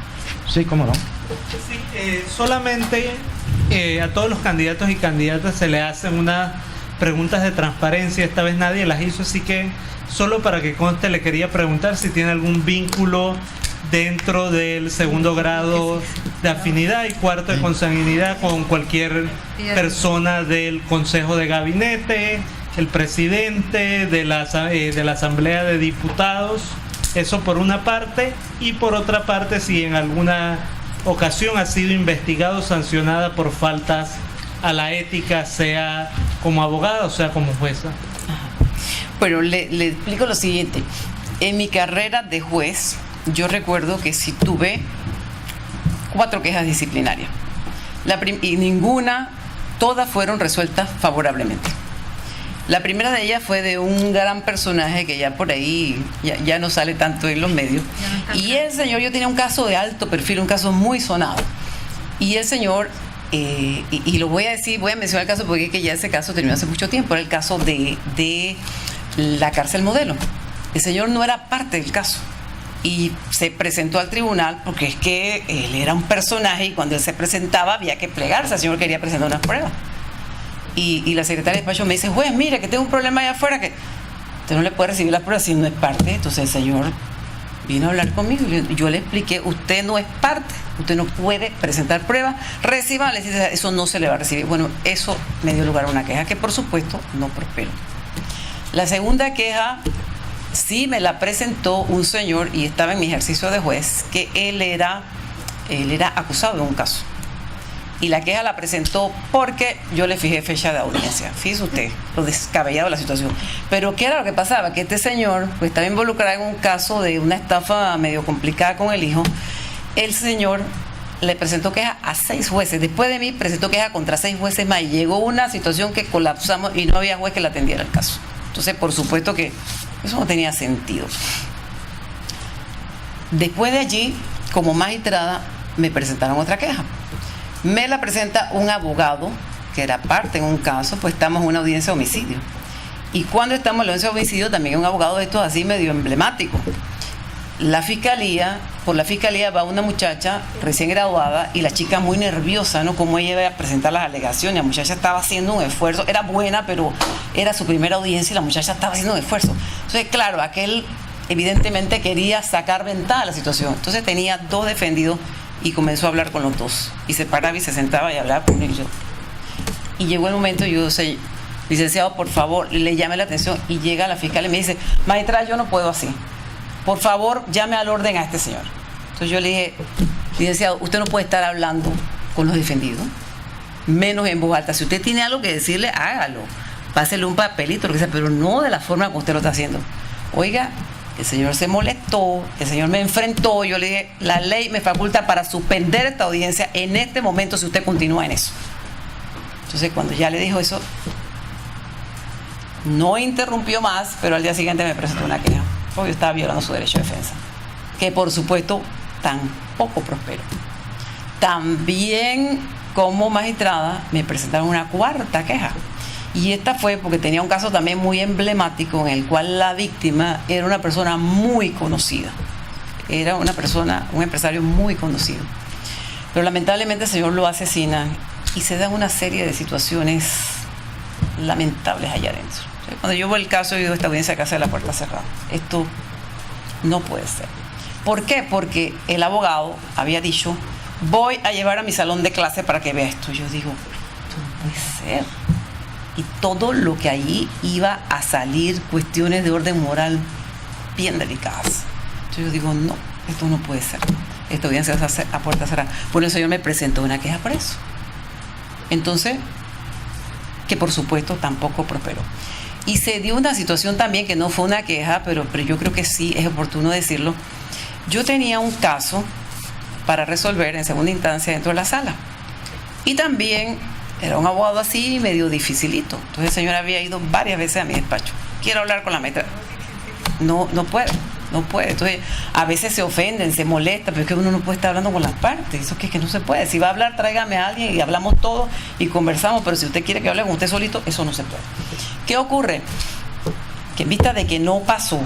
Speaker 1: Sí, cómo no.
Speaker 3: Sí, solamente a todos los candidatos y candidatas se le hacen unas preguntas de transparencia. Esta vez nadie las hizo, así que solo para que conste le quería preguntar si tiene algún vínculo dentro del segundo grado de afinidad y cuarto de consanguinidad con cualquier persona del Consejo de Gabinete, el presidente de la Asamblea de Diputados. Eso por una parte, y por otra parte si en alguna ocasión ha sido investigado o sancionada por faltas a la ética, sea como abogada o sea como jueza.
Speaker 2: Bueno, le explico lo siguiente. En mi carrera de juez, yo recuerdo que sí tuve 4 quejas disciplinarias. Y ninguna, todas fueron resueltas favorablemente. La primera de ellas fue de un gran personaje que ya por ahí ya no sale tanto en los medios. Y el señor, yo tenía un caso de alto perfil, un caso muy sonado. Y el señor, y lo voy a decir, voy a mencionar el caso porque es que ya ese caso terminó hace mucho tiempo, era el caso de la cárcel Modelo. El señor no era parte del caso. Y se presentó al tribunal porque es que él era un personaje y cuando él se presentaba había que plegarse. El señor quería presentar unas pruebas. Y la secretaria de despacho me dice, juez, mira que tengo un problema allá afuera que usted no le puede recibir las pruebas si no es parte. Entonces el señor vino a hablar conmigo y yo le expliqué, usted no es parte, usted no puede presentar pruebas, reciba la licencia, eso no se le va a recibir. Bueno, eso me dio lugar a una queja que por supuesto no prosperó. La segunda queja sí me la presentó un señor y estaba en mi ejercicio de juez, que él era acusado de un caso. Y la queja la presentó porque yo le fijé fecha de audiencia. Fíjese usted lo descabellado de la situación. Pero ¿qué era lo que pasaba? Que este señor pues estaba involucrado en un caso de una estafa medio complicada con el hijo. El señor le presentó queja a 6 jueces. Después de mí presentó queja contra 6 jueces más. Y llegó una situación que colapsamos y no había juez que le atendiera el caso. Entonces, por supuesto que eso no tenía sentido. Después de allí, como magistrada, me presentaron otra queja. Me la presenta un abogado que era parte en un caso, pues estamos en una audiencia de homicidio. Y cuando estamos en la audiencia de homicidio, también un abogado de estos así medio emblemático. Por la fiscalía va una muchacha recién graduada y la chica muy nerviosa, ¿no? Como ella iba a presentar las alegaciones. La muchacha estaba haciendo un esfuerzo, era buena, pero era su primera audiencia y la muchacha estaba haciendo un esfuerzo. Entonces, claro, aquel evidentemente quería sacar ventaja de la situación. Entonces tenía 2 defendidos y comenzó a hablar con los 2. Y se paraba y se sentaba y hablaba con ellos. Y llegó el momento, yo sé, licenciado, por favor, le llamé la atención y llega la fiscal y me dice, magistrada, yo no puedo así. Por favor, llame al orden a este señor. Entonces yo le dije, licenciado, usted no puede estar hablando con los defendidos, menos en voz alta. Si usted tiene algo que decirle, hágalo. Pásele un papelito, lo que sea, pero no de la forma como usted lo está haciendo. Oiga, el señor se molestó, el señor me enfrentó, yo le dije, la ley me faculta para suspender esta audiencia en este momento si usted continúa en eso. Entonces cuando ya le dijo eso, no interrumpió más, pero al día siguiente me presentó una queja, porque yo estaba violando su derecho de defensa, que por supuesto tampoco prosperó. También como magistrada me presentaron una 4ª queja. Y esta fue porque tenía un caso también muy emblemático en el cual la víctima era una persona muy conocida. Era un empresario muy conocido. Pero lamentablemente el señor lo asesina y se dan una serie de situaciones lamentables allá adentro. Cuando yo veo el caso y digo, esta audiencia que hace la puerta cerrada. Esto no puede ser. ¿Por qué? Porque el abogado había dicho, voy a llevar a mi salón de clase para que vea esto. Yo digo, esto no puede ser. Y todo lo que allí iba a salir, cuestiones de orden moral bien delicadas. Entonces yo digo, no, esto no puede ser. Esta audiencia se hace a puerta cerrada. Bueno, el señor me presentó una queja por eso. Entonces, que por supuesto tampoco prosperó. Y se dio una situación también que no fue una queja, pero yo creo que sí es oportuno decirlo. Yo tenía un caso para resolver en segunda instancia dentro de la sala. Y también era un abogado así medio dificilito. Entonces el señor había ido varias veces a mi despacho. Quiero hablar con la maestra. No puede. Entonces a veces se ofenden, se molesta, pero es que uno no puede estar hablando con las partes. Eso es que no se puede. Si va a hablar, tráigame a alguien y hablamos todos y conversamos. Pero si usted quiere que hable con usted solito, eso no se puede. ¿Qué ocurre? Que en vista de que no pasó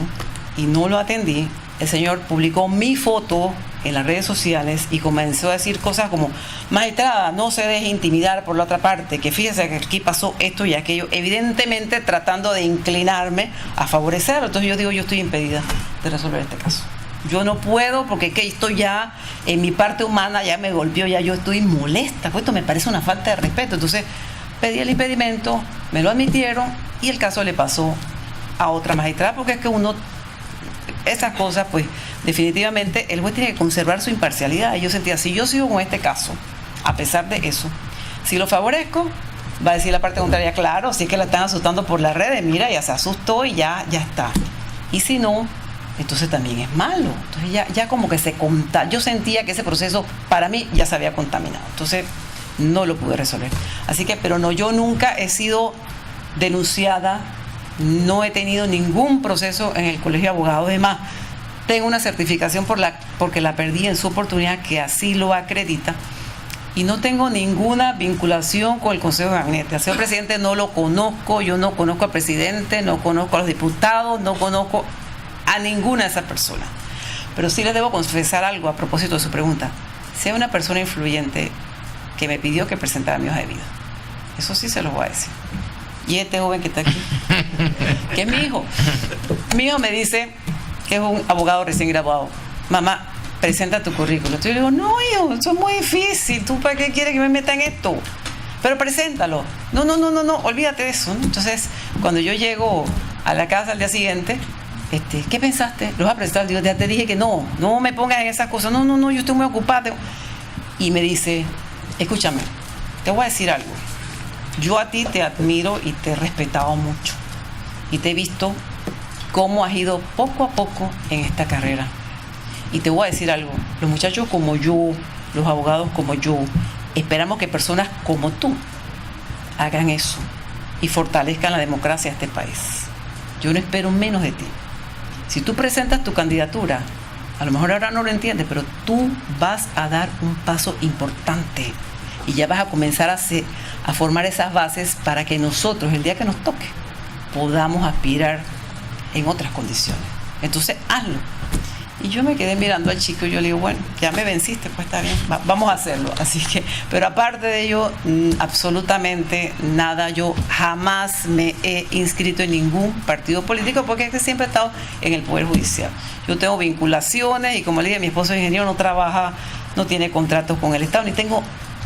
Speaker 2: y no lo atendí, el señor publicó mi foto en las redes sociales y comenzó a decir cosas como, magistrada, no se deje intimidar por la otra parte, que fíjese que aquí pasó esto y aquello, evidentemente tratando de inclinarme a favorecerlo. Entonces yo digo, yo estoy impedida de resolver este caso. Yo no puedo porque esto ya en mi parte humana ya me golpeó, ya yo estoy molesta, pues esto me parece una falta de respeto. Entonces pedí el impedimento, me lo admitieron y el caso le pasó a otra magistrada, porque es que esas cosas, pues definitivamente el juez tiene que conservar su imparcialidad. Y yo sentía, si yo sigo con este caso, a pesar de eso, si lo favorezco, va a decir la parte contraria, claro, si es que la están asustando por las redes, mira, ya se asustó y ya está. Y si no, entonces también es malo. Entonces ya como que yo sentía que ese proceso para mí ya se había contaminado. Entonces no lo pude resolver. Así que, pero no, yo nunca he sido denunciada, no he tenido ningún proceso en el Colegio de Abogados. Además, tengo una certificación porque la perdí en su oportunidad, que así lo acredita, y no tengo ninguna vinculación con el Consejo de Gabinete. Al señor presidente no lo conozco, yo no conozco al presidente, no conozco a los diputados, no conozco a ninguna de esas personas. Pero sí les debo confesar algo a propósito de su pregunta. Si hay una persona influyente que me pidió que presentara mi hoja de vida, eso sí se lo voy a decir. Y este joven que está aquí, que es mi hijo me dice, que es un abogado recién graduado, mamá, presenta tu currículum. Entonces yo le digo, no, hijo, eso es muy difícil, ¿tú para qué quieres que me meta en esto? Pero preséntalo. No, olvídate de eso, ¿no? Entonces, cuando yo llego a la casa al día siguiente, ¿qué pensaste? ¿Lo vas a presentar? Digo, ya te dije que no me pongas en esas cosas. No, yo estoy muy ocupada. Y me dice, escúchame, te voy a decir algo. Yo a ti te admiro y te he respetado mucho. Y te he visto cómo has ido poco a poco en esta carrera. Y te voy a decir algo, los muchachos como yo, los abogados como yo, esperamos que personas como tú hagan eso y fortalezcan la democracia de este país. Yo no espero menos de ti. Si tú presentas tu candidatura, a lo mejor ahora no lo entiendes, pero tú vas a dar un paso importante y ya vas a comenzar a formar esas bases para que nosotros, el día que nos toque, podamos aspirar en otras condiciones. Entonces, hazlo. Y yo me quedé mirando al chico y yo le digo, bueno, ya me venciste, pues está bien, vamos a hacerlo. Así que, pero aparte de ello, absolutamente nada. Yo jamás me he inscrito en ningún partido político porque es que siempre he estado en el Poder Judicial. Yo tengo vinculaciones y como le dije, mi esposo es ingeniero, no trabaja, no tiene contratos con el Estado, ni tengo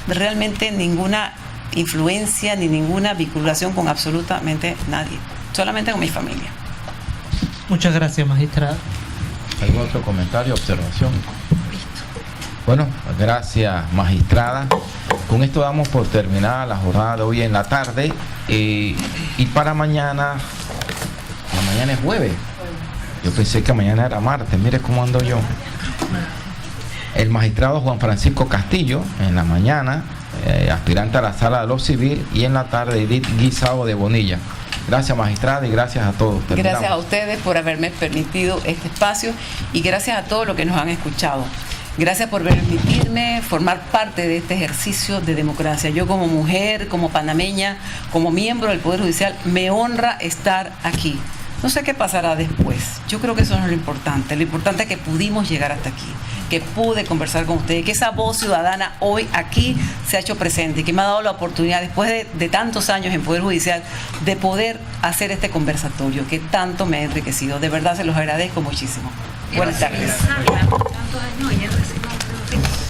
Speaker 2: realmente ninguna influencia ni ninguna vinculación con absolutamente nadie, solamente con mi familia.
Speaker 3: Muchas gracias, magistrada.
Speaker 1: ¿Algún otro comentario, observación? Bueno, gracias, magistrada. Con esto damos por terminada la jornada de hoy en la tarde. Y para mañana es jueves. Yo pensé que mañana era martes. Mire cómo ando yo. El magistrado Juan Francisco Castillo, en la mañana, aspirante a la Sala de lo Civil, y en la tarde Edith Guisao de Bonilla. Gracias, magistrada, y gracias a todos. Terminamos.
Speaker 2: Gracias a ustedes por haberme permitido este espacio y gracias a todos los que nos han escuchado. Gracias por permitirme formar parte de este ejercicio de democracia. Yo como mujer, como panameña, como miembro del Poder Judicial, me honra estar aquí. No sé qué pasará después. Yo creo que eso no es lo importante. Lo importante es que pudimos llegar hasta aquí, que pude conversar con ustedes, que esa voz ciudadana hoy aquí se ha hecho presente y que me ha dado la oportunidad, después de tantos años en Poder Judicial, de poder hacer este conversatorio que tanto me ha enriquecido. De verdad se los agradezco muchísimo. Buenas tardes.